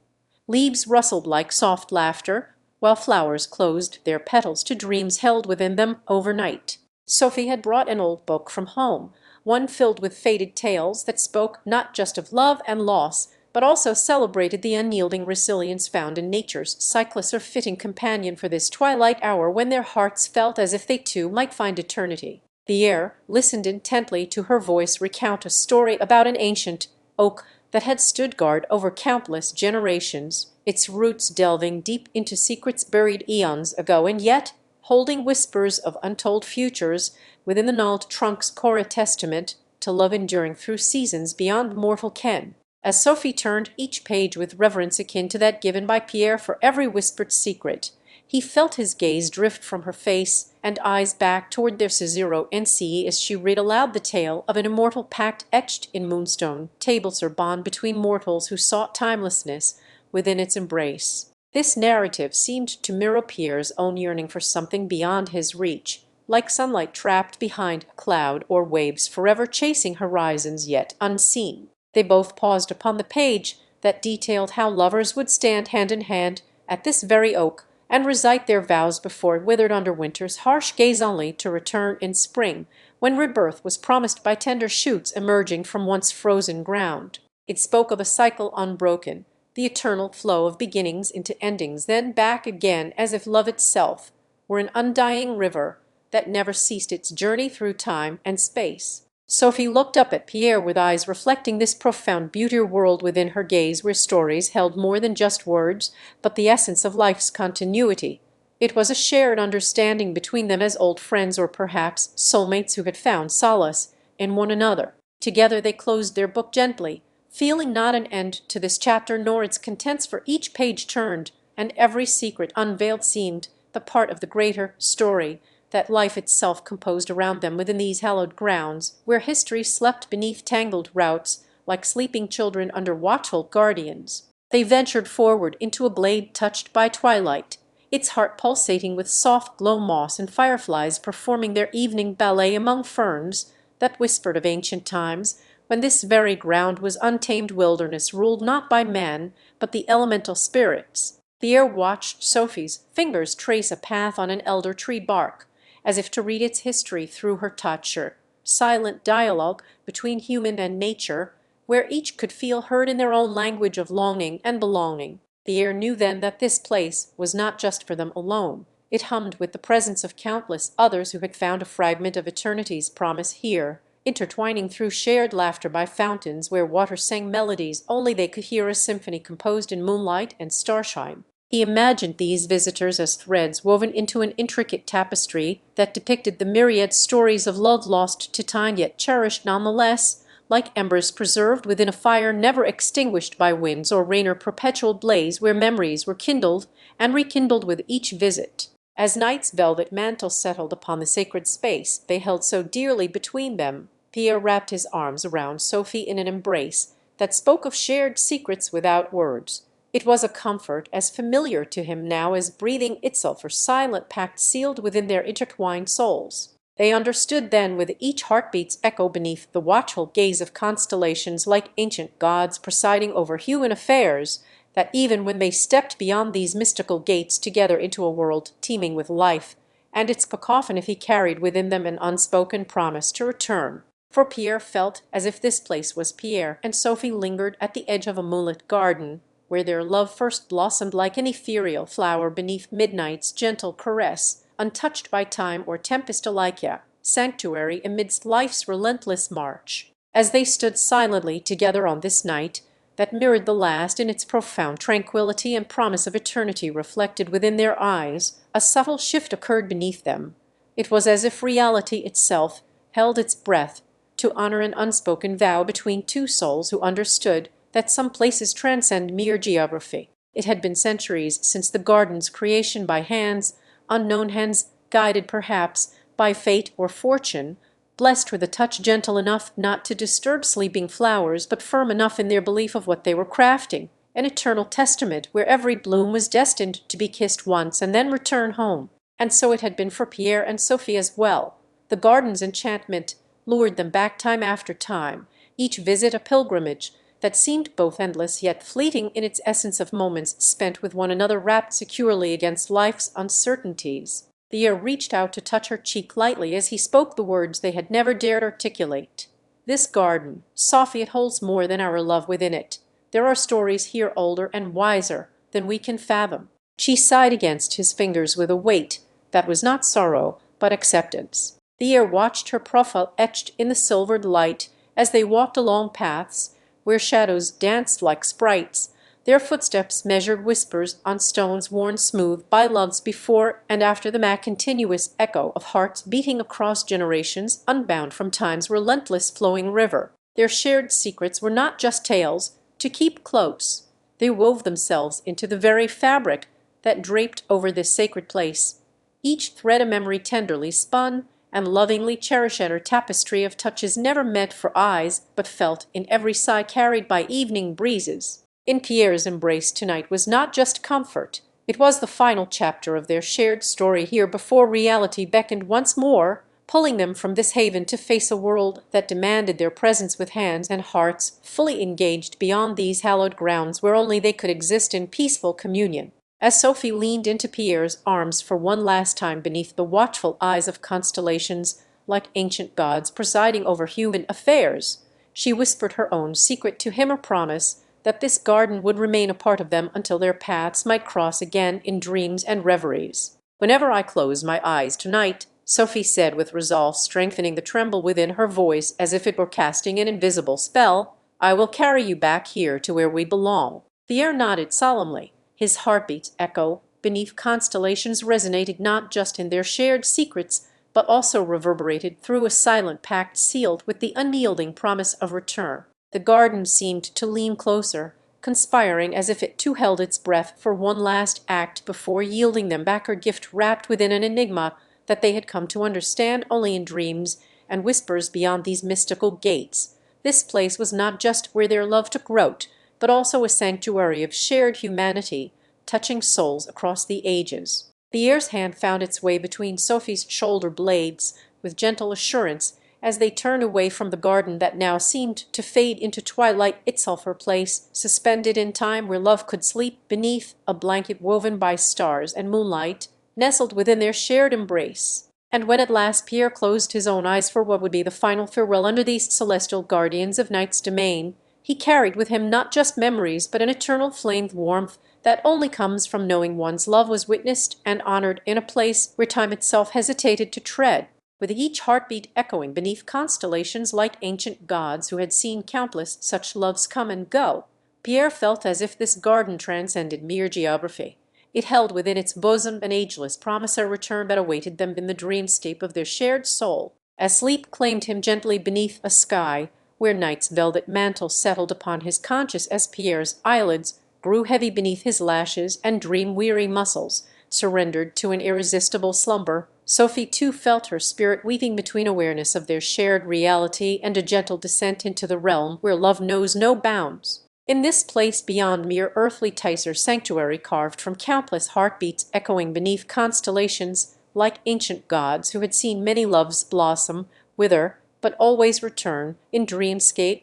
Leaves rustled like soft laughter, while flowers closed their petals to dreams held within them overnight. Sophie had brought an old book from home, one filled with faded tales that spoke not just of love and loss, but also celebrated the unyielding resilience found in nature's cyclus, or fitting companion for this twilight hour when their hearts felt as if they too might find eternity. Pierre listened intently to her voice recount a story about an ancient oak that had stood guard over countless generations, its roots delving deep into secrets buried eons ago, and yet holding whispers of untold futures within the gnarled trunk's core, a testament to love enduring through seasons beyond mortal ken. As Sophie turned each page with reverence akin to that given by Pierre for every whispered secret, he felt his gaze drift from her face and eyes back toward their Cicero and see as she read aloud the tale of an immortal pact etched in moonstone tables, or bond between mortals who sought timelessness within its embrace. This narrative seemed to mirror Pierre's own yearning for something beyond his reach, like sunlight trapped behind a cloud, or waves forever chasing horizons yet unseen. They both paused upon the page that detailed how lovers would stand hand in hand at this very oak and recite their vows before it withered under winter's harsh gaze, only to return in spring, when rebirth was promised by tender shoots emerging from once frozen ground. It spoke of a cycle unbroken, the eternal flow of beginnings into endings, then back again, as if love itself were an undying river that never ceased its journey through time and space. Sophie looked up at Pierre with eyes reflecting this profound beauty, world within her gaze where stories held more than just words, but the essence of life's continuity. It was a shared understanding between them as old friends, or perhaps soulmates who had found solace in one another. Together they closed their book gently, feeling not an end to this chapter nor its contents, for each page turned and every secret unveiled seemed the part of the greater story that life itself composed around them within these hallowed grounds, where history slept beneath tangled roots like sleeping children under watchful guardians. They ventured forward into a glade touched by twilight, its heart pulsating with soft glow moss and fireflies performing their evening ballet among ferns that whispered of ancient times, when this very ground was untamed wilderness ruled not by man, but the elemental spirits. Pierre watched Sophie's fingers trace a path on an elder tree bark, as if to read its history through her touch, or silent dialogue between human and nature, where each could feel heard in their own language of longing and belonging. Pierre knew then that this place was not just for them alone. It hummed with the presence of countless others who had found a fragment of eternity's promise here, intertwining through shared laughter by fountains where water sang melodies only they could hear, a symphony composed in moonlight and starshine. He imagined these visitors as threads woven into an intricate tapestry that depicted the myriad stories of love lost to time yet cherished nonetheless, like embers preserved within a fire never extinguished by winds or rain, or perpetual blaze where memories were kindled and rekindled with each visit. As night's velvet mantle settled upon the sacred space they held so dearly between them, Pierre wrapped his arms around Sophie in an embrace that spoke of shared secrets without words. It was a comfort as familiar to him now as breathing itself, a silent pact sealed within their intertwined souls. They understood then, with each heartbeat's echo beneath the watchful gaze of constellations like ancient gods presiding over human affairs, that even when they stepped beyond these mystical gates together into a world teeming with life and its cacophony, he carried within them an unspoken promise to return. For Pierre felt as if this place was Pierre, and Sophie lingered at the edge of a moonlit garden, where their love first blossomed like an ethereal flower beneath midnight's gentle caress, untouched by time or tempest alike, a sanctuary amidst life's relentless march. As they stood silently together on this night, that mirrored the last in its profound tranquillity and promise of eternity reflected within their eyes, a subtle shift occurred beneath them. It was as if reality itself held its breath to honor an unspoken vow between two souls who understood that some places transcend mere geography. It had been centuries since the garden's creation by hands, unknown hands, guided perhaps by fate or fortune, blessed with a touch gentle enough not to disturb sleeping flowers, but firm enough in their belief of what they were crafting, an eternal testament where every bloom was destined to be kissed once and then return home. And so it had been for Pierre and Sophie as well. The garden's enchantment lured them back time after time, each visit a pilgrimage that seemed both endless yet fleeting in its essence of moments spent with one another wrapped securely against life's uncertainties. Pierre reached out to touch her cheek lightly as he spoke the words they had never dared articulate. This garden, Sophie, it holds more than our love within it. There are stories here older and wiser than we can fathom. She sighed against his fingers with a weight that was not sorrow, but acceptance. Pierre watched her profile etched in the silvered light as they walked along paths where shadows danced like sprites, their footsteps measured whispers on stones worn smooth by loves before and after them, a continuous echo of hearts beating across generations, unbound from time's relentless flowing river. Their shared secrets were not just tales to keep close. They wove themselves into the very fabric that draped over this sacred place, each thread a memory tenderly spun and lovingly cherished, a tapestry of touches never meant for eyes, but felt in every sigh carried by evening breezes. In Pierre's embrace tonight was not just comfort, it was the final chapter of their shared story here before reality beckoned once more, pulling them from this haven to face a world that demanded their presence with hands and hearts fully engaged beyond these hallowed grounds where only they could exist in peaceful communion. As Sophie leaned into Pierre's arms for one last time beneath the watchful eyes of constellations like ancient gods presiding over human affairs, she whispered her own secret to him, a promise that this garden would remain a part of them until their paths might cross again in dreams and reveries. "Whenever I close my eyes tonight," Sophie said with resolve, strengthening the tremble within her voice as if it were casting an invisible spell, "I will carry you back here to where we belong." Pierre nodded solemnly. His heartbeat's echo beneath constellations resonated not just in their shared secrets, but also reverberated through a silent pact sealed with the unyielding promise of return. The garden seemed to lean closer, conspiring as if it too held its breath for one last act before yielding them back her gift wrapped within an enigma that they had come to understand only in dreams and whispers beyond these mystical gates. This place was not just where their love took root, but also a sanctuary of shared humanity, touching souls across the ages. Pierre's hand found its way between Sophie's shoulder blades with gentle assurance as they turned away from the garden that now seemed to fade into twilight, itself her place, suspended in time where love could sleep beneath a blanket woven by stars and moonlight, nestled within their shared embrace. And when at last Pierre closed his own eyes for what would be the final farewell under these celestial guardians of night's domain, he carried with him not just memories but an eternal flamed warmth that only comes from knowing one's love was witnessed and honored in a place where time itself hesitated to tread, with each heartbeat echoing beneath constellations like ancient gods who had seen countless such loves come and go. Pierre felt as if this garden transcended mere geography. It held within its bosom an ageless promise of return that awaited them in the dreamscape of their shared soul, as sleep claimed him gently beneath a sky where night's velvet mantle settled upon his conscience as Pierre's eyelids grew heavy beneath his lashes and dream-weary muscles surrendered to an irresistible slumber. Sophie too felt her spirit weaving between awareness of their shared reality and a gentle descent into the realm where love knows no bounds. In this place beyond mere earthly ties, sanctuary carved from countless heartbeats echoing beneath constellations like ancient gods who had seen many loves blossom, wither, but always return in dreamscape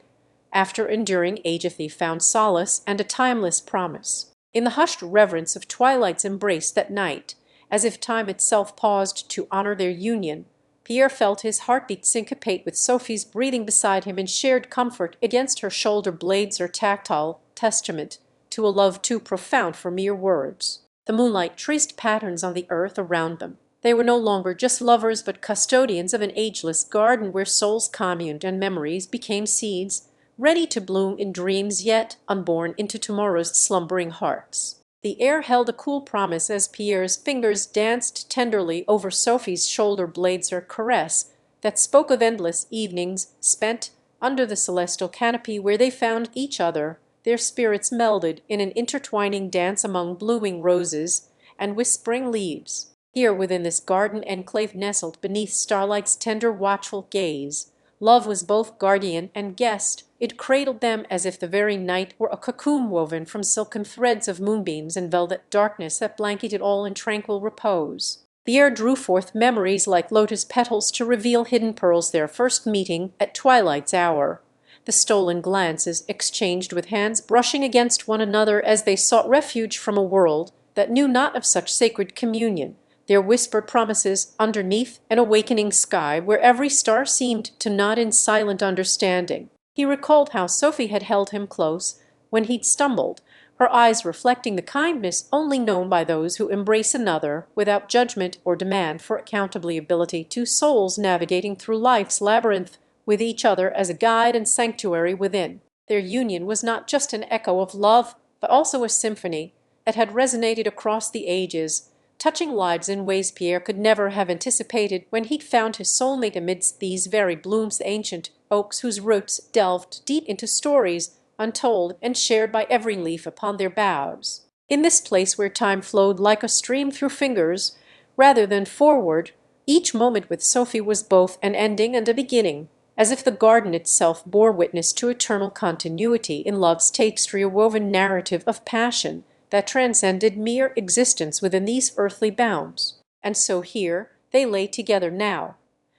after enduring ages, they found solace and a timeless promise. In the hushed reverence of twilight's embrace that night, as if time itself paused to honor their union, Pierre felt his heartbeat syncopate with Sophie's breathing beside him in shared comfort against her shoulder blades, her tactile testament to a love too profound for mere words. The moonlight traced patterns on the earth around them. They were no longer just lovers but custodians of an ageless garden where souls communed and memories became seeds, ready to bloom in dreams yet unborn into tomorrow's slumbering hearts. The air held a cool promise as Pierre's fingers danced tenderly over Sophie's shoulder blades, her caress that spoke of endless evenings spent under the celestial canopy where they found each other, their spirits melded in an intertwining dance among blooming roses and whispering leaves. Here within this garden enclave nestled beneath starlight's tender watchful gaze, love was both guardian and guest. It cradled them as if the very night were a cocoon woven from silken threads of moonbeams and velvet darkness that blanketed all in tranquil repose. The air drew forth memories like lotus petals to reveal hidden pearls, their first meeting at twilight's hour, the stolen glances exchanged with hands brushing against one another as they sought refuge from a world that knew not of such sacred communion, their whispered promises underneath an awakening sky where every star seemed to nod in silent understanding. He recalled how Sophie had held him close when he'd stumbled, her eyes reflecting the kindness only known by those who embrace another without judgment or demand for accountability, two souls navigating through life's labyrinth with each other as a guide and sanctuary within. Their union was not just an echo of love, but also a symphony that had resonated across the ages, touching lives in ways Pierre could never have anticipated when he'd found his soulmate amidst these very blooms, the ancient oaks whose roots delved deep into stories untold and shared by every leaf upon their boughs. In this place where time flowed like a stream through fingers rather than forward, each moment with Sophie was both an ending and a beginning, as if the garden itself bore witness to eternal continuity in love's tapestry, a woven narrative of passion that transcended mere existence within these earthly bounds. And so here they lay together now,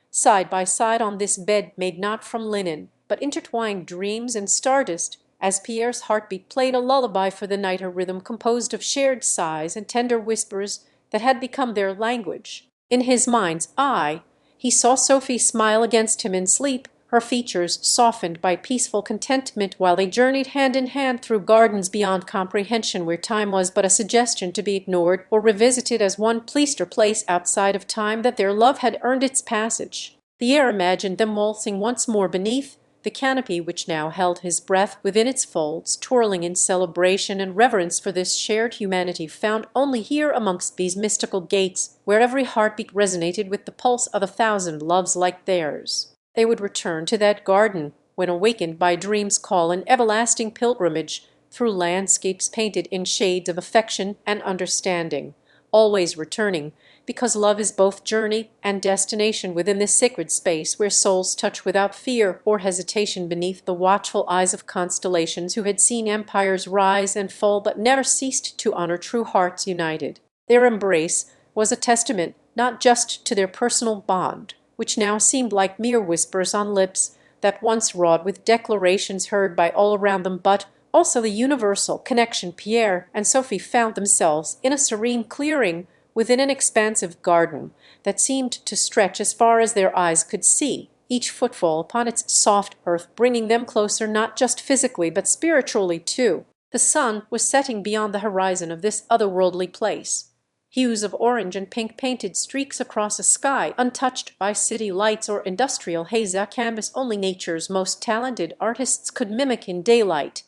side by side on this bed made not from linen, but intertwined dreams and stardust, as Pierre's heartbeat played a lullaby for the night, a rhythm composed of shared sighs and tender whispers that had become their language. In his mind's eye, he saw Sophie smile against him in sleep, her features softened by peaceful contentment while they journeyed hand in hand through gardens beyond comprehension where time was but a suggestion to be ignored or revisited as one pleased place outside of time that their love had earned its passage. The air imagined them waltzing once more beneath the canopy which now held his breath within its folds, twirling in celebration and reverence for this shared humanity found only here amongst these mystical gates where every heartbeat resonated with the pulse of 1,000 loves like theirs. They would return to that garden when awakened by dream's call, an everlasting pilgrimage through landscapes painted in shades of affection and understanding, always returning because love is both journey and destination within this sacred space where souls touch without fear or hesitation beneath the watchful eyes of constellations who had seen empires rise and fall but never ceased to honor true hearts united. Their embrace was a testament not just to their personal bond, which now seemed like mere whispers on lips that once wrought with declarations heard by all around them, but also the universal connection. Pierre and Sophie found themselves in a serene clearing within an expansive garden that seemed to stretch as far as their eyes could see, each footfall upon its soft earth bringing them closer not just physically but spiritually too. The sun was setting beyond the horizon of this otherworldly place. Hues of orange and pink painted streaks across a sky untouched by city lights or industrial haze, a canvas only nature's most talented artists could mimic in daylight.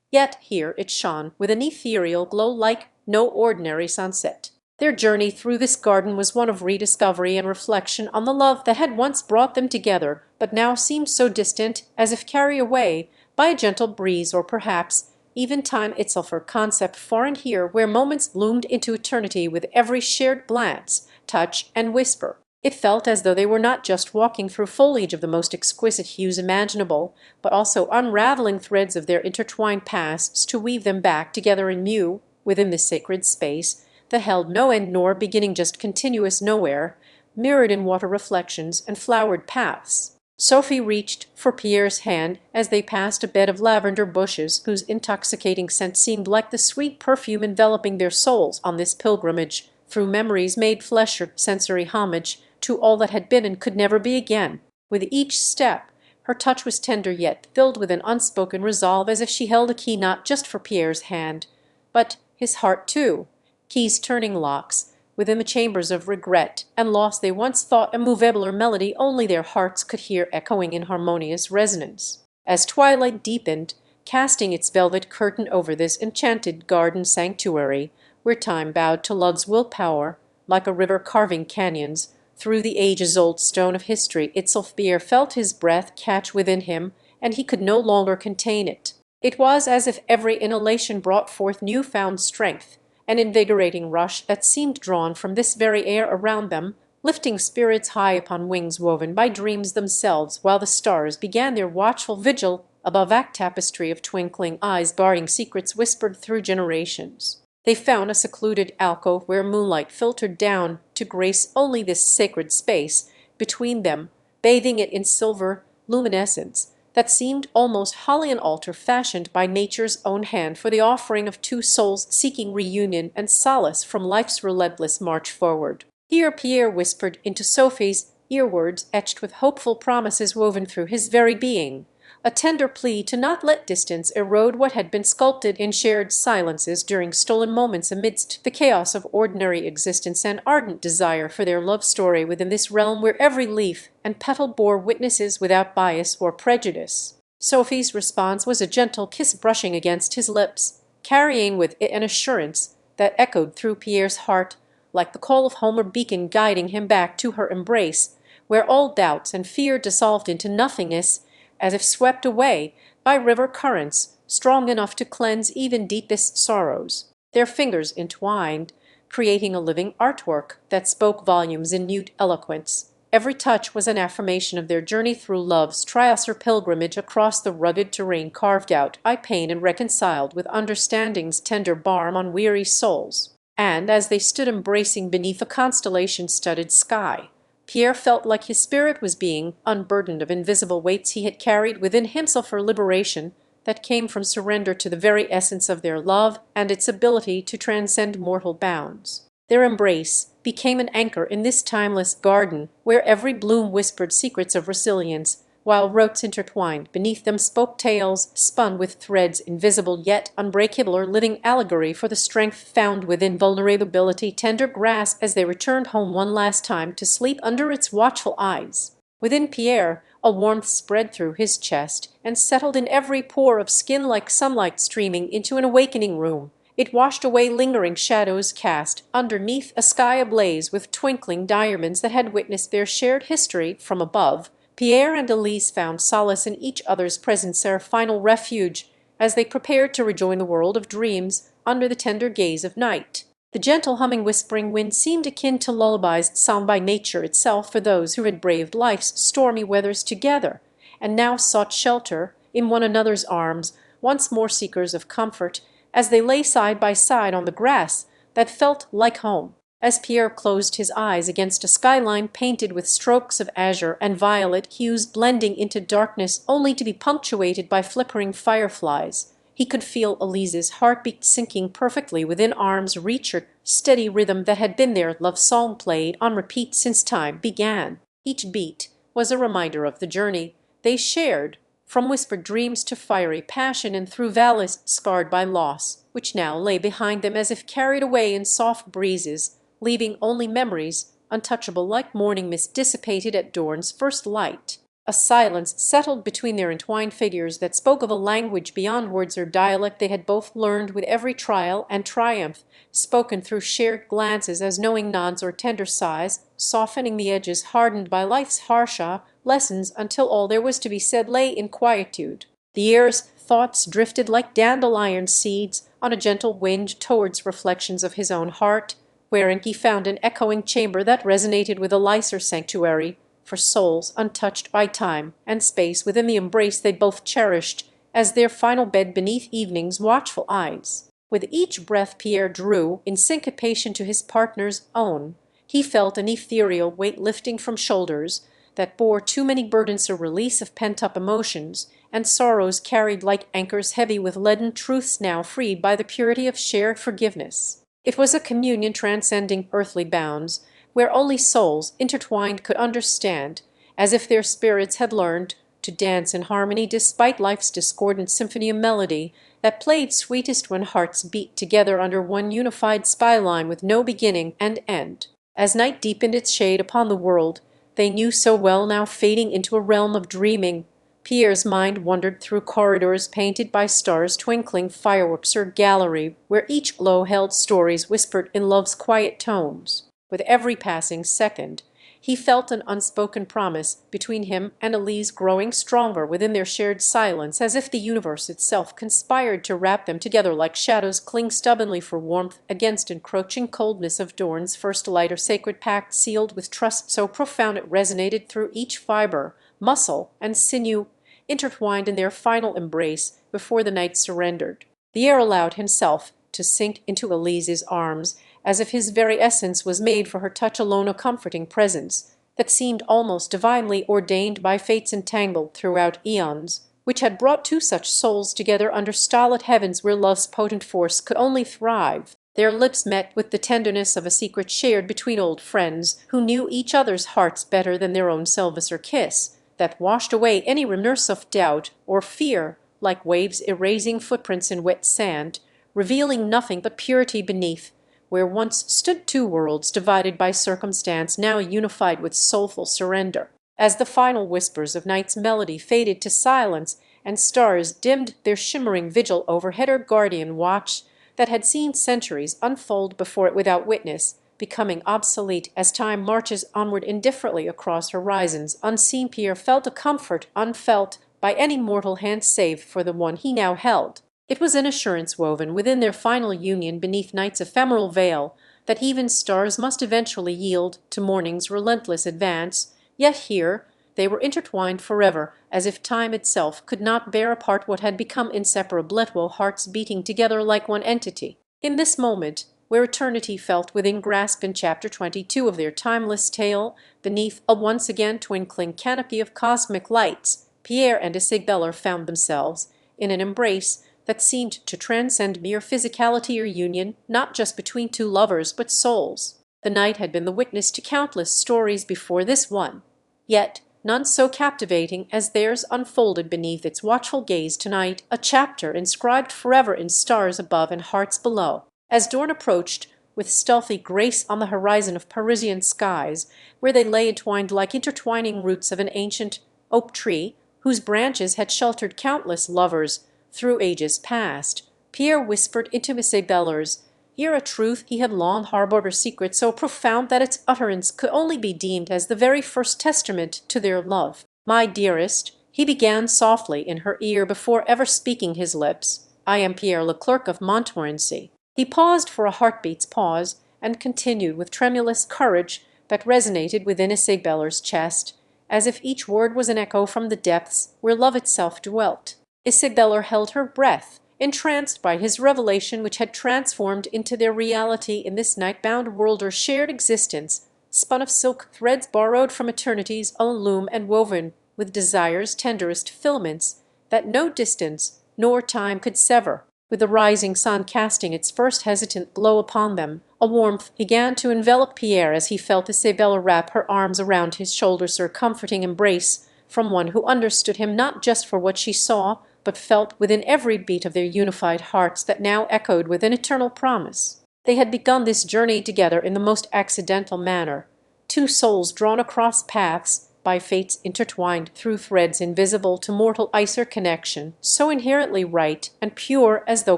Yet here it shone with an ethereal glow like no ordinary sunset. Their journey through this garden was one of rediscovery and reflection on the love that had once brought them together, but now seemed so distant, as if carried away by a gentle breeze or perhaps even time itself, a concept foreign here, where moments loomed into eternity with every shared glance, touch, and whisper. It felt as though they were not just walking through foliage of the most exquisite hues imaginable, but also unraveling threads of their intertwined pasts to weave them back together anew within this sacred space that held no end nor beginning, just continuous nowhere, mirrored in water reflections and flowered paths. Sophie reached for Pierre's hand as they passed a bed of lavender bushes whose intoxicating scent seemed like the sweet perfume enveloping their souls on this pilgrimage through memories made flesh or sensory homage to all that had been and could never be again. With each step, her touch was tender yet filled with an unspoken resolve, as if she held a key not just for Pierre's hand, but his heart too, keys turning locks within the chambers of regret and loss they once thought a moveabler melody only their hearts could hear echoing in harmonious resonance. As twilight deepened, casting its velvet curtain over this enchanted garden sanctuary, where time bowed to love's willpower, like a river carving canyons through the ages-old stone of history itself, Pierre felt his breath catch within him, and he could no longer contain it. It was as if every inhalation brought forth new-found strength, an invigorating rush that seemed drawn from this very air around them, lifting spirits high upon wings woven by dreams themselves, while the stars began their watchful vigil above that tapestry of twinkling eyes guarding secrets whispered through generations. They found a secluded alcove where moonlight filtered down to grace only this sacred space between them, bathing it in silver luminescence that seemed almost wholly an altar fashioned by nature's own hand for the offering of two souls seeking reunion and solace from life's relentless march forward. Here Pierre whispered into Sophie's ear words etched with hopeful promises woven through his very being, a tender plea to not let distance erode what had been sculpted in shared silences during stolen moments amidst the chaos of ordinary existence, an ardent desire for their love story within this realm where every leaf and petal bore witnesses without bias or prejudice. Sophie's response was a gentle kiss brushing against his lips, carrying with it an assurance that echoed through Pierre's heart like the call of home or beacon guiding him back to her embrace, where all doubts and fear dissolved into nothingness, as if swept away by river currents strong enough to cleanse even deepest sorrows. Their fingers entwined, creating a living artwork that spoke volumes in mute eloquence. Every touch was an affirmation of their journey through love's trials or pilgrimage across the rugged terrain carved out by pain and reconciled with understanding's tender balm on weary souls. And as they stood embracing beneath a constellation-studded sky, Pierre felt like his spirit was being unburdened of invisible weights he had carried within himself for liberation that came from surrender to the very essence of their love and its ability to transcend mortal bounds. Their embrace became an anchor in this timeless garden where every bloom whispered secrets of resilience, while roots intertwined beneath them spoke tales spun with threads invisible yet unbreakable, or living allegory for the strength found within vulnerability. Tender grass as they returned home one last time to sleep under its watchful eyes. Within Pierre, a warmth spread through his chest and settled in every pore of skin like sunlight streaming into an awakening room. It washed away lingering shadows cast underneath a sky ablaze with twinkling diamonds that had witnessed their shared history from above. Pierre and Elise found solace in each other's presence, their final refuge, as they prepared to rejoin the world of dreams under the tender gaze of night. The gentle humming whispering wind seemed akin to lullabies sung by nature itself for those who had braved life's stormy weathers together, and now sought shelter in one another's arms, once more seekers of comfort, as they lay side by side on the grass that felt like home. As Pierre closed his eyes against a skyline painted with strokes of azure and violet hues blending into darkness only to be punctuated by flickering fireflies, he could feel Elise's heartbeat sinking perfectly within arm's reach, her steady rhythm that had been their love song played on repeat since time began. Each beat was a reminder of the journey they shared, from whispered dreams to fiery passion and through valleys scarred by loss, which now lay behind them as if carried away in soft breezes, leaving only memories, untouchable like morning mist dissipated at dawn's first light. A silence settled between their entwined figures that spoke of a language beyond words or dialect they had both learned with every trial and triumph, spoken through shared glances as knowing nods or tender sighs, softening the edges hardened by life's harsher lessons until all there was to be said lay in quietude. The air's thoughts drifted like dandelion seeds on a gentle wind towards reflections of his own heart, wherein he found an echoing chamber that resonated with a licer sanctuary for souls untouched by time and space within the embrace they both cherished as their final bed beneath evening's watchful eyes. With each breath Pierre drew in syncopation to his partner's own, he felt an ethereal weight lifting from shoulders that bore too many burdens, a release of pent-up emotions and sorrows carried like anchors heavy with leaden truths now freed by the purity of shared forgiveness. It was a communion transcending earthly bounds, where only souls intertwined could understand, as if their spirits had learned to dance in harmony despite life's discordant symphony of melody that played sweetest when hearts beat together under one unified spyline with no beginning and end. As night deepened its shade upon the world they knew so well now fading into a realm of dreaming, Pierre's mind wandered through corridors painted by stars, twinkling fireworks, or gallery where each glow held stories whispered in love's quiet tones. With every passing second, he felt an unspoken promise between him and Elise growing stronger within their shared silence, as if the universe itself conspired to wrap them together like shadows cling stubbornly for warmth against encroaching coldness of dawn's first light, or sacred pact sealed with trust so profound it resonated through each fiber, muscle, and sinew, intertwined in their final embrace before the night surrendered. Pierre allowed himself to sink into Elise's arms, as if his very essence was made for her touch alone, a comforting presence that seemed almost divinely ordained by fates entangled throughout eons, which had brought two such souls together under starlit heavens where love's potent force could only thrive. Their lips met with the tenderness of a secret shared between old friends who knew each other's hearts better than their own selves, or kiss that washed away any remorse of doubt or fear, like waves erasing footprints in wet sand, revealing nothing but purity beneath, where once stood two worlds divided by circumstance, now unified with soulful surrender. As the final whispers of night's melody faded to silence and stars dimmed their shimmering vigil overhead, her guardian watch that had seen centuries unfold before it without witness, becoming obsolete as time marches onward indifferently across horizons unseen, Pierre felt a comfort unfelt by any mortal hand save for the one he now held. It was an assurance woven within their final union beneath night's ephemeral veil that even stars must eventually yield to morning's relentless advance, yet here they were intertwined forever, as if time itself could not bear apart what had become inseparable, hearts beating together like one entity. In this moment, where eternity felt within grasp, in chapter 22 of their timeless tale, beneath a once again twinkling canopy of cosmic lights, Pierre and Isabella found themselves in an embrace that seemed to transcend mere physicality or union, not just between two lovers, but souls. The night had been the witness to countless stories before this one, yet none so captivating as theirs unfolded beneath its watchful gaze tonight, a chapter inscribed forever in stars above and hearts below. As dawn approached with stealthy grace on the horizon of Parisian skies, where they lay entwined like intertwining roots of an ancient oak tree whose branches had sheltered countless lovers through ages past, Pierre whispered into Isabella's ear a truth he had long harbored, a secret so profound that its utterance could only be deemed as the very first testament to their love. "My dearest," he began softly in her ear before ever speaking his lips, "I am Pierre, le clerk of Montmorency. He paused for a heartbeat's pause, and continued with tremulous courage that resonated within Isabeller's chest, as if each word was an echo from the depths where love itself dwelt. Isabeller held her breath, entranced by his revelation which had transformed into their reality in this night-bound world or shared existence, spun of silk threads borrowed from eternity's own loom and woven with desire's tenderest filaments that no distance nor time could sever. With the rising sun casting its first hesitant glow upon them, a warmth began to envelop Pierre as he felt Isabella wrap her arms around his shoulders, her comforting embrace from one who understood him not just for what she saw, but felt within every beat of their unified hearts that now echoed with an eternal promise. They had begun this journey together in the most accidental manner, two souls drawn across paths by fates intertwined through threads invisible to mortal ice or connection, so inherently right and pure as though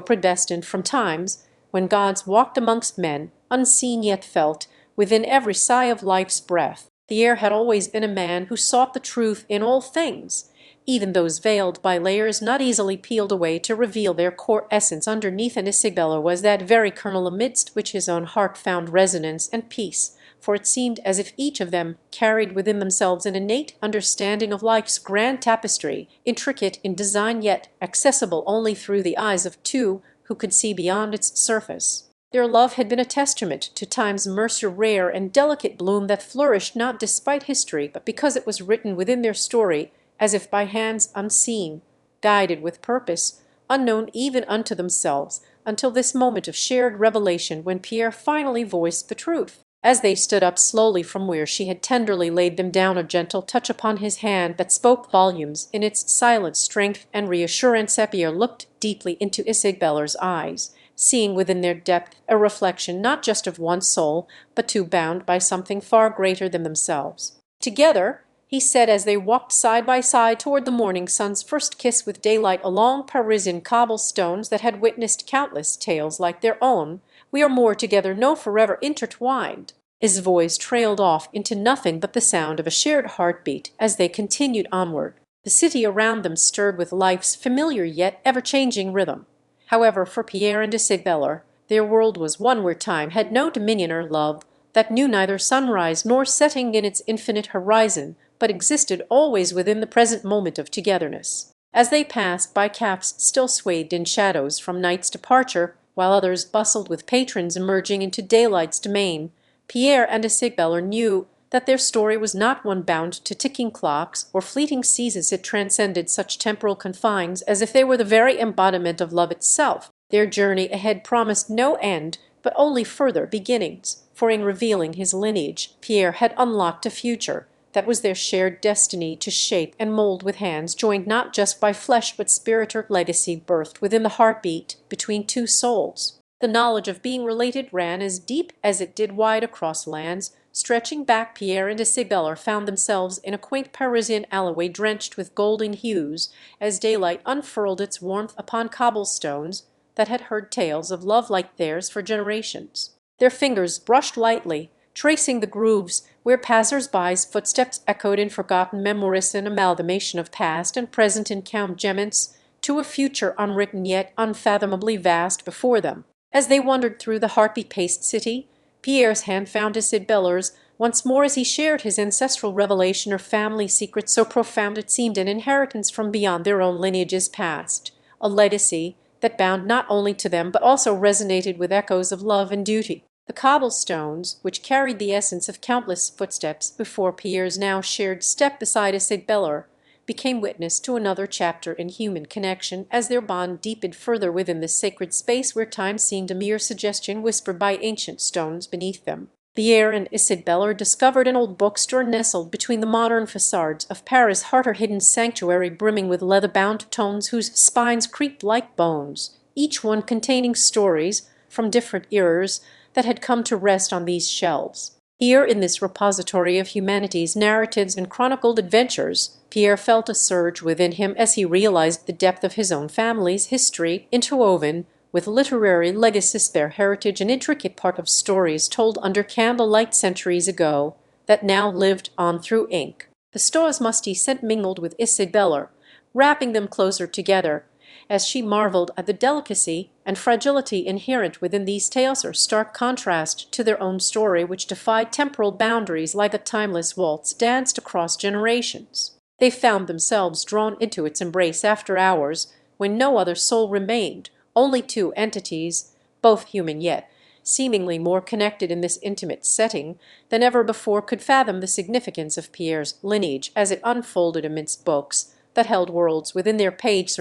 predestined from times when gods walked amongst men, unseen yet felt, within every sigh of life's breath. Pierre had always been a man who sought the truth in all things, even those veiled by layers not easily peeled away to reveal their core essence underneath, and Isabella was that very kernel amidst which his own heart found resonance and peace, for it seemed as if each of them carried within themselves an innate understanding of life's grand tapestry, intricate in design yet accessible only through the eyes of two who could see beyond its surface. Their love had been a testament to time's mercer rare and delicate bloom that flourished not despite history, but because it was written within their story as if by hands unseen, guided with purpose, unknown even unto themselves, until this moment of shared revelation when Pierre finally voiced the truth. As they stood up slowly from where she had tenderly laid them down, a gentle touch upon his hand that spoke volumes in its silent strength and reassurance, Pierre looked deeply into Isabeller's eyes, seeing within their depth a reflection not just of one soul, but two bound by something far greater than themselves. Together, he said as they walked side by side toward the morning sun's first kiss with daylight along Parisian cobblestones that had witnessed countless tales like their own, "We are more together, no forever intertwined." His voice trailed off into nothing but the sound of a shared heartbeat as they continued onward. The city around them stirred with life's familiar yet ever-changing rhythm. However, for Pierre and Isabella, their world was one where time had no dominion or love, that knew neither sunrise nor setting in its infinite horizon, but existed always within the present moment of togetherness. As they passed by cafes still swathed in shadows from night's departure, while others bustled with patrons emerging into daylight's domain, Pierre and Isabella knew that their story was not one bound to ticking clocks or fleeting seasons. It transcended such temporal confines as if they were the very embodiment of love itself. Their journey ahead promised no end, but only further beginnings, for in revealing his lineage, Pierre had unlocked a future that was their shared destiny to shape and mold with hands joined not just by flesh but spirit, or legacy birthed within the heartbeat between two souls. The knowledge of being related ran as deep as it did wide across lands. Stretching back, Pierre and Isabella found themselves in a quaint Parisian alleyway drenched with golden hues as daylight unfurled its warmth upon cobblestones that had heard tales of love like theirs for generations. Their fingers brushed lightly, tracing the grooves where passers-by's footsteps echoed in forgotten memories, an amalgamation of past and present encampments to a future unwritten yet unfathomably vast before them. As they wandered through the heartbeat-paced city, Pierre's hand found Isabella's once more as he shared his ancestral revelation or family secret so profound it seemed an inheritance from beyond their own lineages past, a legacy that bound not only to them but also resonated with echoes of love and duty. The cobblestones, which carried the essence of countless footsteps before Pierre's now shared step beside Isabella, became witness to another chapter in human connection as their bond deepened further within the sacred space where time seemed a mere suggestion whispered by ancient stones beneath them. Pierre and Isabella discovered an old bookstore nestled between the modern facades of Paris' heart-hidden sanctuary, brimming with leather-bound tomes whose spines creaked like bones, each one containing stories from different eras that had come to rest on these shelves. Here, in this repository of humanity's narratives and chronicled adventures, Pierre felt a surge within him as he realized the depth of his own family's history, interwoven with literary legacies, their heritage, an intricate part of stories told under candlelight centuries ago that now lived on through ink. The store's musty scent mingled with Isabella, wrapping them closer together, as she marvelled at the delicacy and fragility inherent within these tales, or stark contrast to their own story, which defied temporal boundaries like a timeless waltz danced across generations. They found themselves drawn into its embrace after hours when no other soul remained, only two entities, both human yet seemingly more connected in this intimate setting than ever before, could fathom the significance of Pierre's lineage as it unfolded amidst books that held worlds within their pages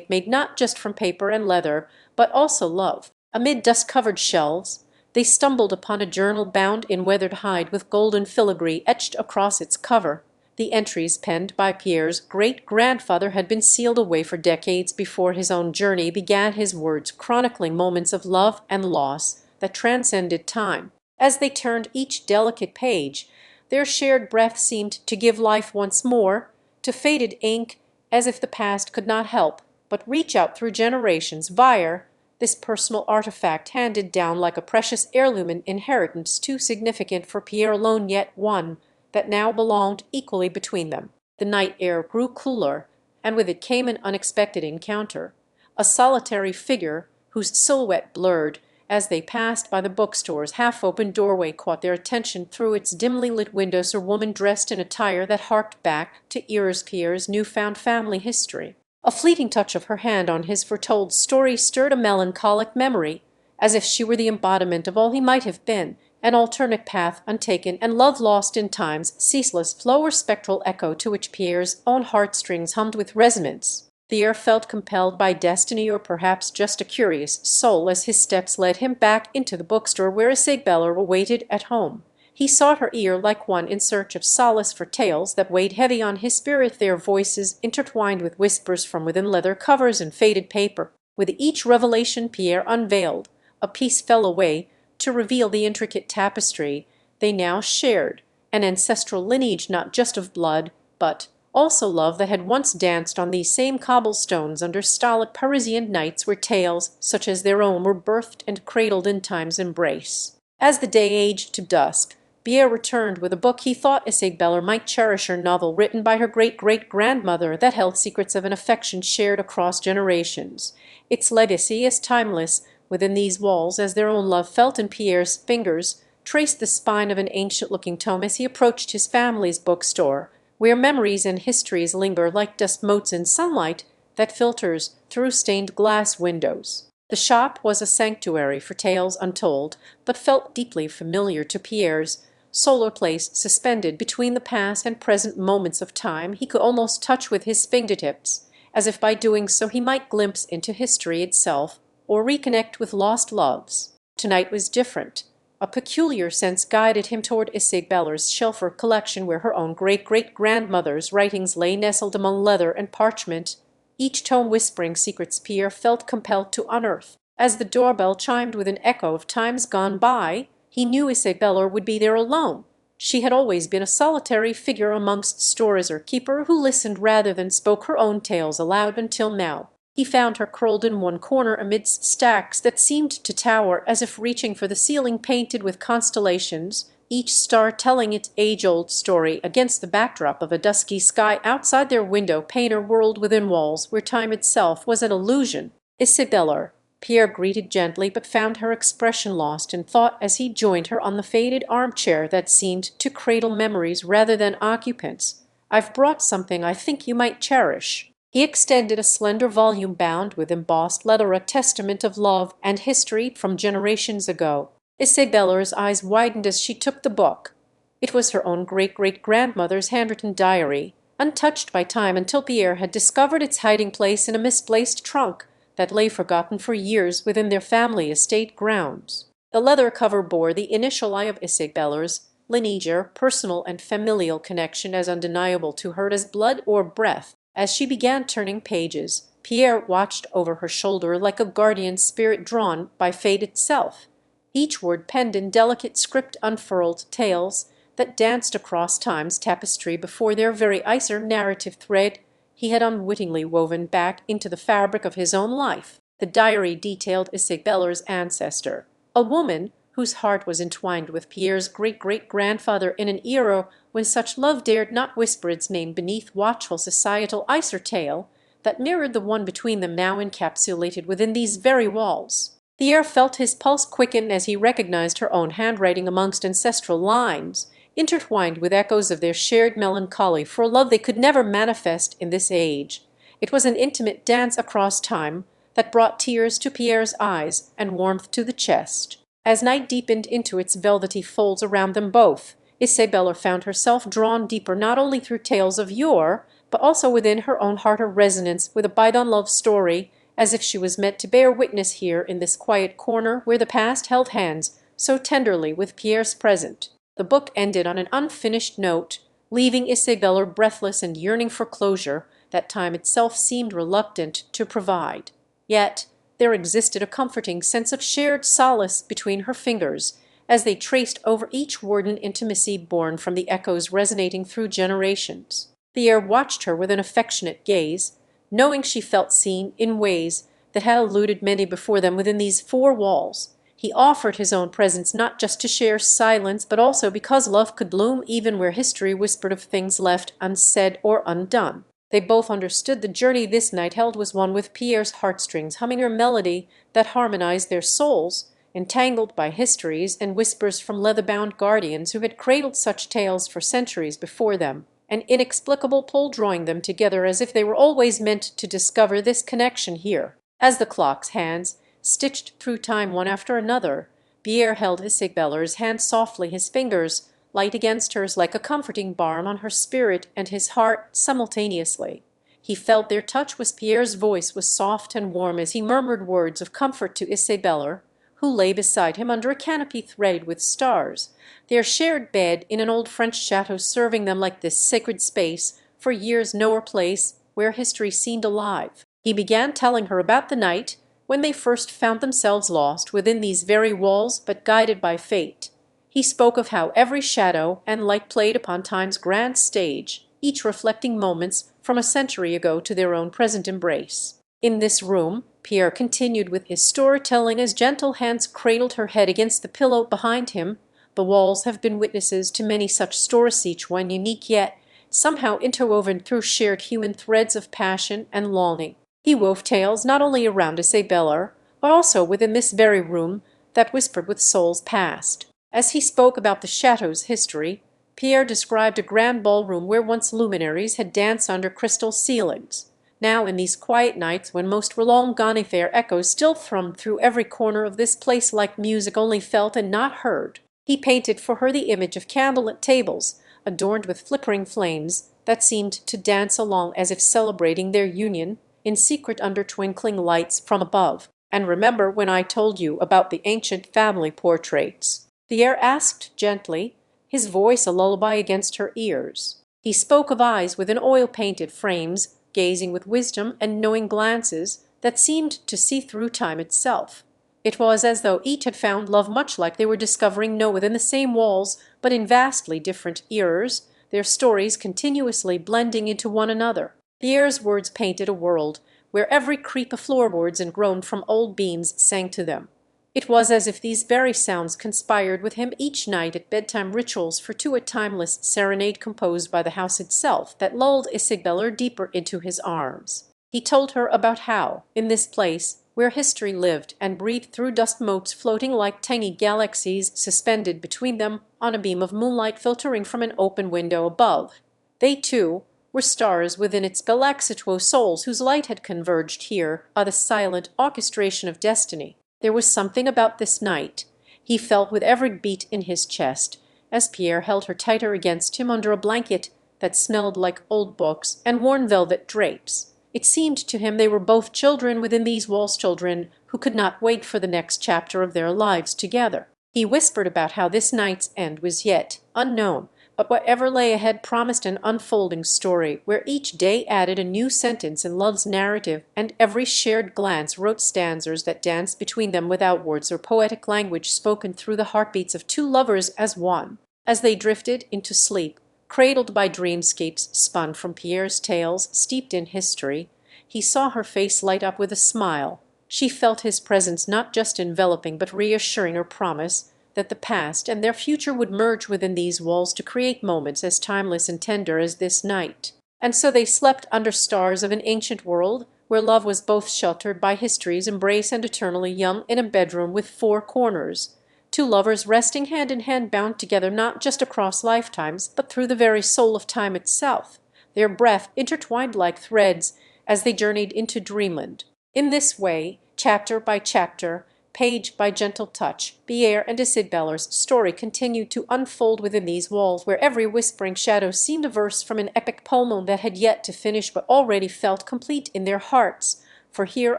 made not just from paper and leather, but also love. Amid dust-covered shelves they stumbled upon a journal bound in weathered hide with golden filigree etched across its cover. The entries penned by Pierre's great-grandfather had been sealed away for decades before his own journey began, his words chronicling moments of love and loss that transcended time. As they turned each delicate page, their shared breath seemed to give life once more to faded ink, as if the past could not help but reach out through generations via this personal artifact handed down like a precious heirloom, an inheritance too significant for Pierre alone, yet one that now belonged equally between them. The night air grew cooler, and with it came an unexpected encounter. A solitary figure, whose silhouette blurred as they passed by the bookstore's half-open doorway, caught their attention through its dimly lit windows. A woman dressed in attire that harked back to Pierre's newfound family history. A fleeting touch of her hand on his foretold story stirred a melancholic memory, as if she were the embodiment of all he might have been, an alternate path untaken and love lost in time's ceaseless flow, or spectral echo to which Pierre's own heartstrings hummed with resonance. Pierre felt compelled by destiny, or perhaps just a curious soul, as his steps led him back into the bookstore where Isabella awaited at home. He sought her ear like one in search of solace for tales that weighed heavy on his spirit, their voices intertwined with whispers from within leather covers and faded paper. With each revelation Pierre unveiled, a piece fell away to reveal the intricate tapestry they now shared, an ancestral lineage not just of blood, but also love, that had once danced on these same cobblestones under starlit Parisian nights, where tales such as their own were birthed and cradled in time's embrace. As the day aged to dusk, Pierre returned with a book he thought Isabella might cherish, her novel written by her great-great-grandmother that held secrets of an affection shared across generations, its legacy as timeless within these walls as their own love felt. And Pierre's fingers traced the spine of an ancient-looking tome as he approached his family's bookstore, where memories and histories linger like dust motes in sunlight that filters through stained glass windows. The shop was a sanctuary for tales untold, but felt deeply familiar to Pierre's solar place, suspended between the past and present moments of time he could almost touch with his fingertips, as if by doing so he might glimpse into history itself, or reconnect with lost loves. Tonight was different. A peculiar sense guided him toward Isabella's shelf collection, where her own great-great-grandmother's writings lay nestled among leather and parchment, each tome whispering secrets Pierre felt compelled to unearth. As the doorbell chimed with an echo of times gone by, he knew Isabella would be there alone. She had always been a solitary figure amongst stores, or keeper who listened rather than spoke her own tales aloud, until now he found her curled in one corner amidst stacks that seemed to tower as if reaching for the ceiling, painted with constellations, each star telling its age-old story against the backdrop of a dusky sky outside their window pane, or world within walls where time itself was an illusion. Isabella, Pierre greeted gently, but found her expression lost in thought as he joined her on the faded armchair that seemed to cradle memories rather than occupants. "I've brought something I think you might cherish." He extended a slender volume bound with embossed leather, a testament of love and history from generations ago. Isabella's eyes widened as she took the book. It was her own great-great-grandmother's handwritten diary, untouched by time until Pierre had discovered its hiding place in a misplaced trunk that lay forgotten for years within their family estate grounds. The leather cover bore the initial I of Isabella's lineage, personal and familial connection as undeniable to her as blood or breath. As she began turning pages, Pierre watched over her shoulder like a guardian spirit drawn by fate itself. Each word penned in delicate script unfurled tales that danced across time's tapestry before their very eyes, narrative thread he had unwittingly woven back into the fabric of his own life. The diary detailed Isabella's ancestor, a woman whose heart was entwined with Pierre's great-great-grandfather in an era when such love dared not whisper its name beneath watchful societal eyes. Her tale, that mirrored the one between them now encapsulated within these very walls. Pierre felt his pulse quicken as he recognized her own handwriting amongst ancestral lines, intertwined with echoes of their shared melancholy for a love they could never manifest in this age. It was an intimate dance across time that brought tears to Pierre's eyes and warmth to the chest. As night deepened into its velvety folds around them both, Isabella found herself drawn deeper not only through tales of yore, but also within her own heart a resonance with a bygone love story, as if she was meant to bear witness here in this quiet corner where the past held hands so tenderly with Pierre's present. The book ended on an unfinished note, leaving Isabella breathless and yearning for closure that time itself seemed reluctant to provide. Yet there existed a comforting sense of shared solace between her fingers as they traced over each word an intimacy born from the echoes resonating through generations. Pierre watched her with an affectionate gaze, knowing she felt seen in ways that had eluded many before them within these four walls. He offered his own presence not just to share silence, but also because love could bloom even where history whispered of things left unsaid or undone. They both understood the journey this night held was one with Pierre's heartstrings humming a melody that harmonized their souls, entangled by histories and whispers from leather-bound guardians who had cradled such tales for centuries before them, an inexplicable pull drawing them together as if they were always meant to discover this connection here. As the clock's hands stitched through time one after another, Pierre held Isabella's hand softly, his fingers light against hers like a comforting balm on her spirit and his heart simultaneously. He felt their touch was Pierre's voice was soft and warm as he murmured words of comfort to Isabella, who lay beside him under a canopy threaded with stars, their shared bed in an old French chateau serving them like this sacred space for years nowhere place where history seemed alive. He began telling her about the night when they first found themselves lost within these very walls but guided by fate. He spoke of how every shadow and light played upon time's grand stage, each reflecting moments from a century ago to their own present embrace. In this room, Pierre continued with his storytelling as gentle hands cradled her head against the pillow behind him. The walls have been witnesses to many such stories, each one unique yet somehow interwoven through shared human threads of passion and longing. He wove tales not only around Isabella, but also within this very room that whispered with souls past. As he spoke about the chateau's history, Pierre described a grand ballroom where once luminaries had danced under crystal ceilings. Now, in these quiet nights when most were long gone, a fair echoes still thrummed through every corner of this place like music only felt and not heard. He painted for her the image of candlelit tables, adorned with flickering flames that seemed to dance along as if celebrating their union, in secret under twinkling lights from above. "And remember when I told you about the ancient family portraits?" Pierre asked gently, his voice a lullaby against her ears. He spoke of eyes within oil-painted frames, gazing with wisdom and knowing glances that seemed to see through time itself. It was as though each had found love much like they were discovering no within the same walls, but in vastly different eras, their stories continuously blending into one another. Pierre's words painted a world where every creak of floorboards and groan from old beams sang to them. It was as if these very sounds conspired with him each night at bedtime rituals for to a timeless serenade composed by the house itself that lulled Isabella deeper into his arms. He told her about how, in this place, where history lived and breathed through dust motes floating like tiny galaxies suspended between them on a beam of moonlight filtering from an open window above, they too were stars within its galaxituous souls whose light had converged here by the silent orchestration of destiny. There was something about this night, he felt with every beat in his chest, as Pierre held her tighter against him under a blanket that smelled like old books and worn velvet drapes. It seemed to him they were both children within these walls, children who could not wait for the next chapter of their lives together. He whispered about how this night's end was yet unknown, but whatever lay ahead promised an unfolding story, where each day added a new sentence in love's narrative, and every shared glance wrote stanzas that danced between them without words or poetic language spoken through the heartbeats of two lovers as one. As they drifted into sleep, cradled by dreamscapes spun from Pierre's tales steeped in history, he saw her face light up with a smile. She felt his presence not just enveloping but reassuring her promise that the past and their future would merge within these walls to create moments as timeless and tender as this night. And so they slept under stars of an ancient world, where love was both sheltered by history's embrace and eternally young, in a bedroom with four corners. Two lovers resting hand in hand, bound together not just across lifetimes, but through the very soul of time itself, their breath intertwined like threads as they journeyed into dreamland. In this way, chapter by chapter, page by gentle touch, Pierre and Isabella's story continued to unfold within these walls, where every whispering shadow seemed a verse from an epic poem that had yet to finish but already felt complete in their hearts. For here,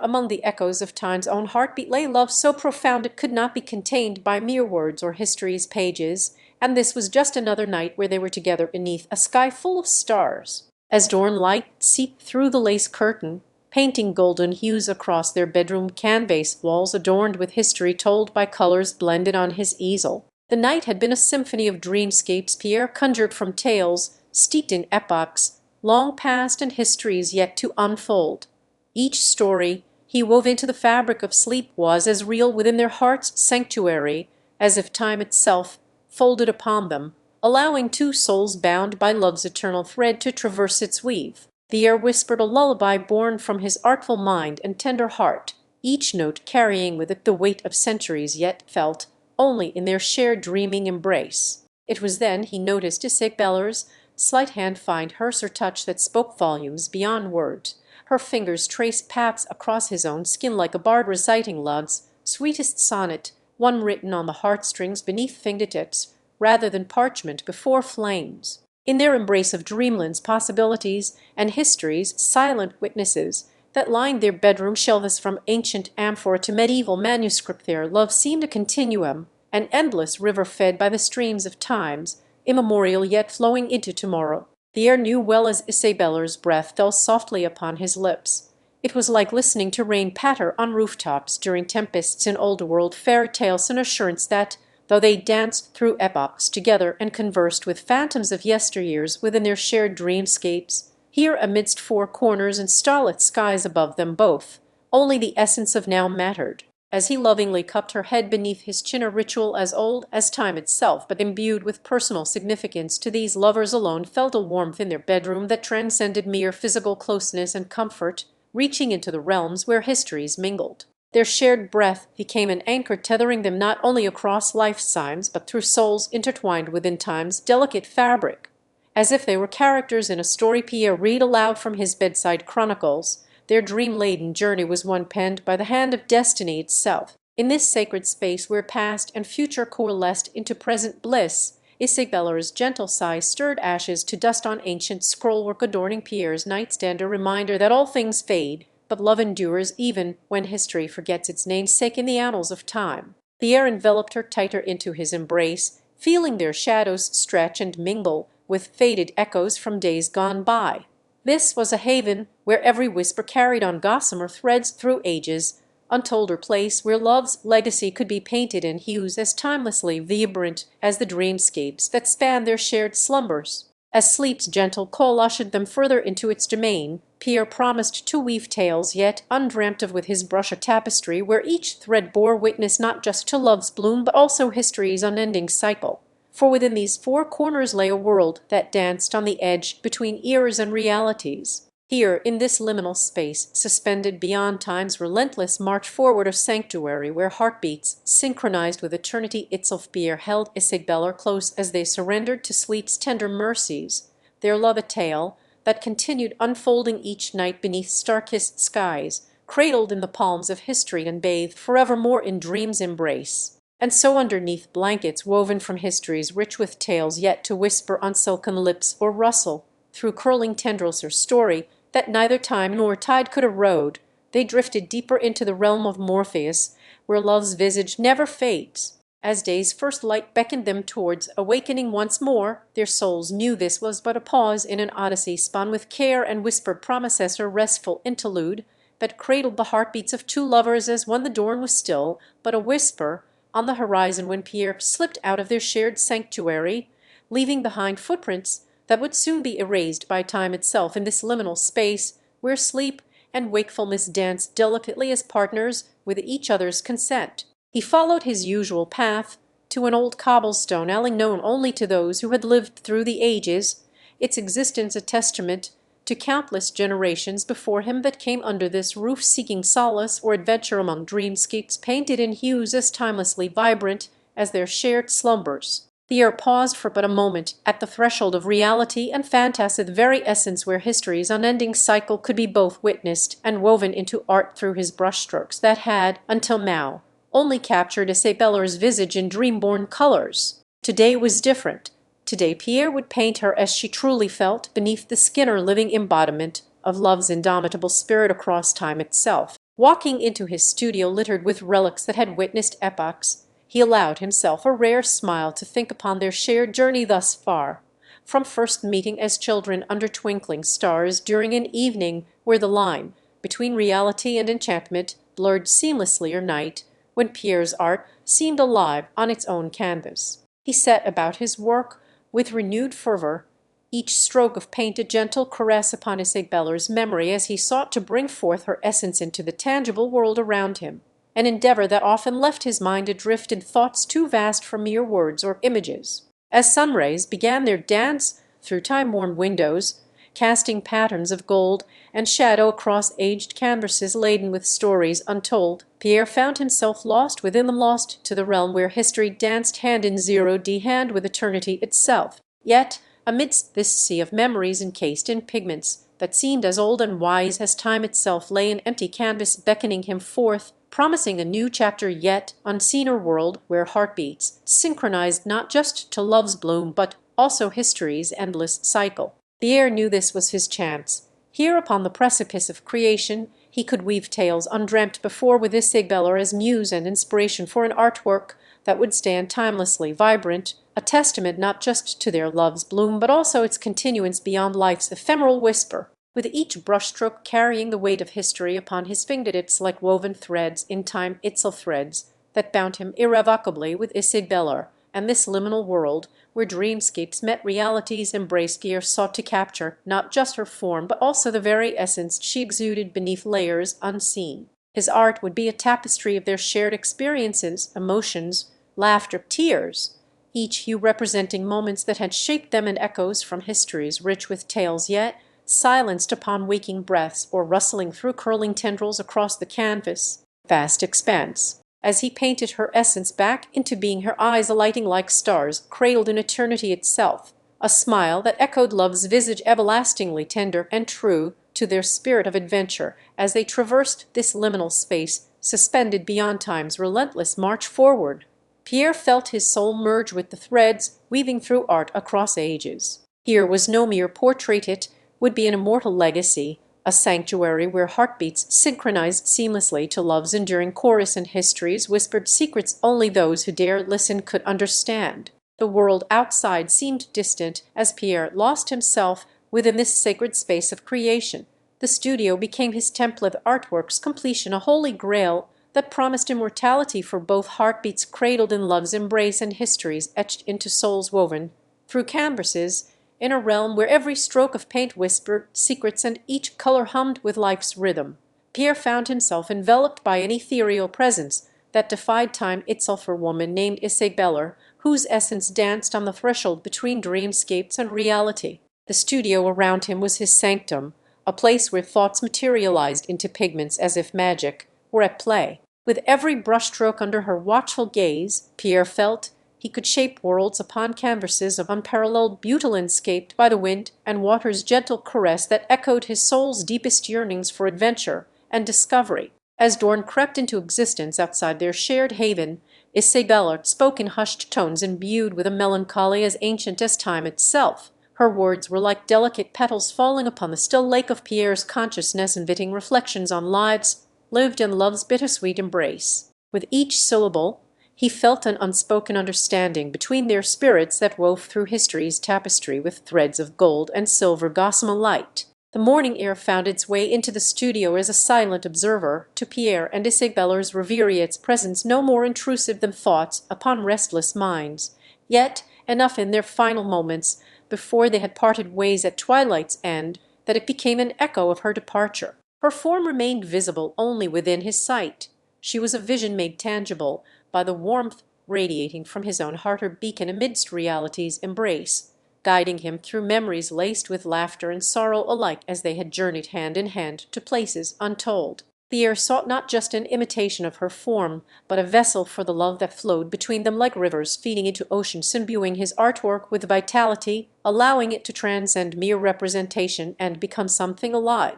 among the echoes of time's own heartbeat, lay love so profound it could not be contained by mere words or history's pages. And this was just another night where they were together beneath a sky full of stars. As dawn light seeped through the lace curtain, painting golden hues across their bedroom canvas walls adorned with history told by colors blended on his easel, the night had been a symphony of dreamscapes Pierre conjured from tales steeped in epochs long past and histories yet to unfold. Each story he wove into the fabric of sleep was as real within their heart's sanctuary as if time itself folded upon them, allowing two souls bound by love's eternal thread to traverse its weave. The air whispered a lullaby born from his artful mind and tender heart, each note carrying with it the weight of centuries yet felt only in their shared dreaming embrace. It was then he noticed Isabella's slight hand find hers, her touch that spoke volumes beyond words. Her fingers traced paths across his own skin like a bard reciting love's sweetest sonnet, one written on the heartstrings beneath fingertips rather than parchment before flames. In their embrace of dreamland's possibilities and history's silent witnesses that lined their bedroom shelves from ancient amphora to medieval manuscript, their love seemed a continuum, an endless river fed by the streams of times, immemorial yet flowing into tomorrow. Pierre knew well as Isabella's breath fell softly upon his lips. It was like listening to rain patter on rooftops during tempests in old-world fairy tales, an assurance that, though they danced through epochs together and conversed with phantoms of yesteryears within their shared dreamscapes, here amidst four corners and starlit skies above them both, only the essence of now mattered. As he lovingly cupped her head beneath his chin, a ritual as old as time itself, but imbued with personal significance to these lovers alone, felt a warmth in their bedroom that transcended mere physical closeness and comfort, reaching into the realms where histories mingled. Their shared breath became an anchor tethering them not only across lifetimes, but through souls intertwined within time's delicate fabric. As if they were characters in a story Pierre read aloud from his bedside chronicles, their dream-laden journey was one penned by the hand of destiny itself. In this sacred space where past and future coalesced into present bliss, Isabella's gentle sigh stirred ashes to dust on ancient scrollwork adorning Pierre's nightstand, a reminder that all things fade, but love endures even when history forgets its namesake in the annals of time. Pierre enveloped her tighter into his embrace, feeling their shadows stretch and mingle with faded echoes from days gone by. This was a haven where every whisper carried on gossamer threads through ages, untold, a place where love's legacy could be painted in hues as timelessly vibrant as the dreamscapes that spanned their shared slumbers. As sleep's gentle call ushered them further into its domain, Pierre promised to weave tales yet undreamt of with his brush, a tapestry where each thread bore witness not just to love's bloom but also history's unending cycle. For within these four corners lay a world that danced on the edge between eras and realities. Here, in this liminal space, suspended beyond time's relentless march forward, a sanctuary where heartbeats synchronized with eternity itself, Pierre held Isabella close as they surrendered to sleep's tender mercies, their love a tale that continued unfolding each night beneath star-kissed skies, cradled in the palms of history and bathed forevermore in dream's embrace. And so underneath blankets woven from histories rich with tales yet to whisper on silken lips or rustle through curling tendrils her story that neither time nor tide could erode, they drifted deeper into the realm of Morpheus, where love's visage never fades. As day's first light beckoned them towards awakening once more, their souls knew this was but a pause in an odyssey spun with care and whispered promises, a restful interlude that cradled the heartbeats of two lovers as when the dawn was still but a whisper on the horizon when Pierre slipped out of their shared sanctuary, leaving behind footprints that would soon be erased by time itself in this liminal space where sleep and wakefulness danced delicately as partners with each other's consent. He followed his usual path to an old cobblestone alley known only to those who had lived through the ages, its existence a testament to countless generations before him that came under this roof seeking solace or adventure among dreamscapes painted in hues as timelessly vibrant as their shared slumbers. Pierre paused for but a moment at the threshold of reality and fantasy, the very essence where history's unending cycle could be both witnessed and woven into art through his brushstrokes that had, until now, only captured Isabella's visage in dream-born colors. Today was different. Today Pierre would paint her as she truly felt, beneath the skinner living embodiment of love's indomitable spirit across time itself. Walking into his studio littered with relics that had witnessed epochs, he allowed himself a rare smile to think upon their shared journey thus far, from first meeting as children under twinkling stars during an evening where the line between reality and enchantment blurred seamlessly, or night when Pierre's art seemed alive on its own canvas. He set about his work with renewed fervor, each stroke of paint a gentle caress upon Isabella's memory as he sought to bring forth her essence into the tangible world around him, an endeavor that often left his mind adrift in thoughts too vast for mere words or images. As sunrays began their dance through time-worn windows, casting patterns of gold and shadow across aged canvases laden with stories untold, Pierre found himself lost within them, lost to the realm where history danced hand in zero-D hand with eternity itself. Yet, amidst this sea of memories encased in pigments that seemed as old and wise as time itself, lay an empty canvas beckoning him forth, promising a new chapter yet unseener world where heartbeats synchronized not just to love's bloom but also history's endless cycle. Pierre knew this was his chance. Here upon the precipice of creation he could weave tales undreamt before with Isabella as muse and inspiration for an artwork that would stand timelessly vibrant, a testament not just to their love's bloom but also its continuance beyond life's ephemeral whisper, with each brushstroke carrying the weight of history upon his fingertips like woven threads in time itself, threads that bound him irrevocably with Isabella and this liminal world where dreamscapes met reality's embrace. Pierre sought to capture not just her form but also the very essence she exuded beneath layers unseen. His art would be a tapestry of their shared experiences, emotions, laughter, tears, each hue representing moments that had shaped them, and echoes from histories rich with tales yet silenced upon waking breaths or rustling through curling tendrils across the canvas. Vast expanse. As he painted her essence back into being, her eyes alighting like stars cradled in eternity itself, a smile that echoed love's visage, everlastingly tender and true to their spirit of adventure as they traversed this liminal space suspended beyond time's relentless march forward. Pierre felt his soul merge with the threads weaving through art across ages. Here was no mere portrait, it would be an immortal legacy, a sanctuary where heartbeats synchronized seamlessly to love's enduring chorus and history's whispered secrets only those who dared listen could understand. The world outside seemed distant as Pierre lost himself within this sacred space of creation. The studio became his temple of artwork's completion, a holy grail that promised immortality for both heartbeats cradled in love's embrace and histories etched into souls woven through canvases, in a realm where every stroke of paint whispered secrets and each color hummed with life's rhythm. Pierre found himself enveloped by an ethereal presence that defied time itself, a woman named Isabella, whose essence danced on the threshold between dreamscapes and reality. The studio around him was his sanctum, a place where thoughts materialized into pigments as if magic were at play. With every brushstroke under her watchful gaze, Pierre felt he could shape worlds upon canvases of unparalleled beauty, landscaped by the wind and water's gentle caress that echoed his soul's deepest yearnings for adventure and discovery. As dawn crept into existence outside their shared haven, Isabella spoke in hushed tones imbued with a melancholy as ancient as time itself. Her words were like delicate petals falling upon the still lake of Pierre's consciousness, inviting reflections on lives lived in love's bittersweet embrace. With each syllable, he felt an unspoken understanding between their spirits that wove through history's tapestry with threads of gold and silver gossamer light. The morning air found its way into the studio as a silent observer. To Pierre and Isabella's reverie its presence no more intrusive than thoughts upon restless minds, yet enough in their final moments before they had parted ways at twilight's end that it became an echo of her departure. Her form remained visible only within his sight. She was a vision made tangible by the warmth radiating from his own heart, her beacon amidst reality's embrace. guiding him through memories laced with laughter and sorrow alike as they had journeyed hand in hand to places untold. Pierre sought not just an imitation of her form, but a vessel for the love that flowed between them like rivers feeding into oceans, imbuing his artwork with vitality, allowing it to transcend mere representation and become something alive,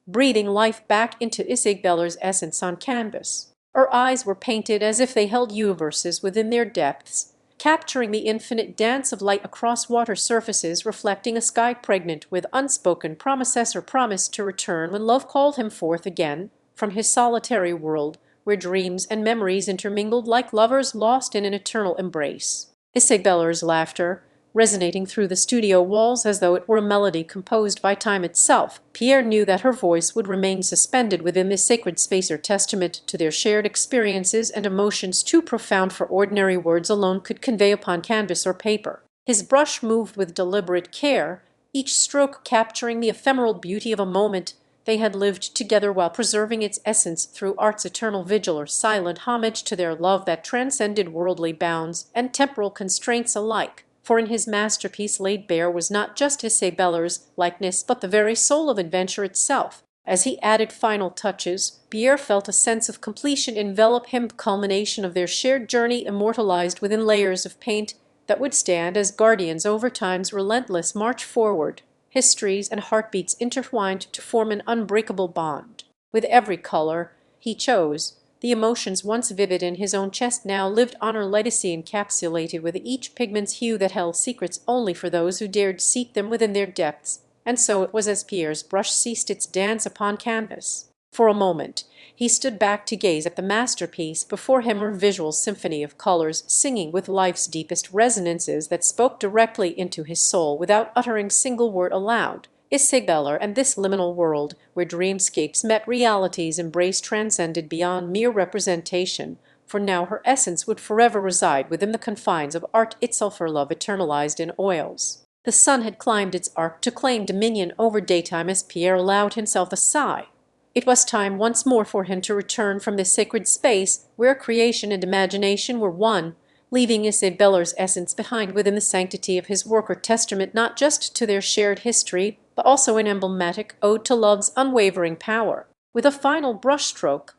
breathing life back into Isabella's essence on canvas. Her eyes were painted as if they held universes within their depths, capturing the infinite dance of light across water surfaces, reflecting a sky pregnant with unspoken promises or promise to return when love called him forth again from his solitary world, where dreams and memories intermingled like lovers lost in an eternal embrace. Isabella's laughter, resonating through the studio walls as though it were a melody composed by time itself. Pierre knew that her voice would remain suspended within this sacred space, or testament to their shared experiences and emotions too profound for ordinary words alone could convey upon canvas or paper. His brush moved with deliberate care, each stroke capturing the ephemeral beauty of a moment they had lived together while preserving its essence through art's eternal vigil, or silent homage to their love that transcended worldly bounds and temporal constraints alike. For in his masterpiece laid bare was not just Isabella's likeness, but the very soul of adventure itself. As he added final touches, Pierre felt a sense of completion envelop him, culmination of their shared journey immortalized within layers of paint that would stand as guardians over time's relentless march forward, histories and heartbeats intertwined to form an unbreakable bond. With every color he chose, the emotions once vivid in his own chest now lived on her legacy, encapsulated with each pigment's hue that held secrets only for those who dared seek them within their depths. And so it was as Pierre's brush ceased its dance upon canvas. For a moment he stood back to gaze at the masterpiece before him, her visual symphony of colors singing with life's deepest resonances that spoke directly into his soul without uttering single word aloud. Isabella and this liminal world, where dreamscapes met realities, embraced, transcended beyond mere representation, for now her essence would forever reside within the confines of art itself, her love eternalized in oils. The sun had climbed its arc to claim dominion over daytime as Pierre allowed himself a sigh. It was time once more for him to return from this sacred space where creation and imagination were one, leaving Isabella's essence behind within the sanctity of his work, or testament not just to their shared history, but also an emblematic ode to love's unwavering power. With a final brushstroke,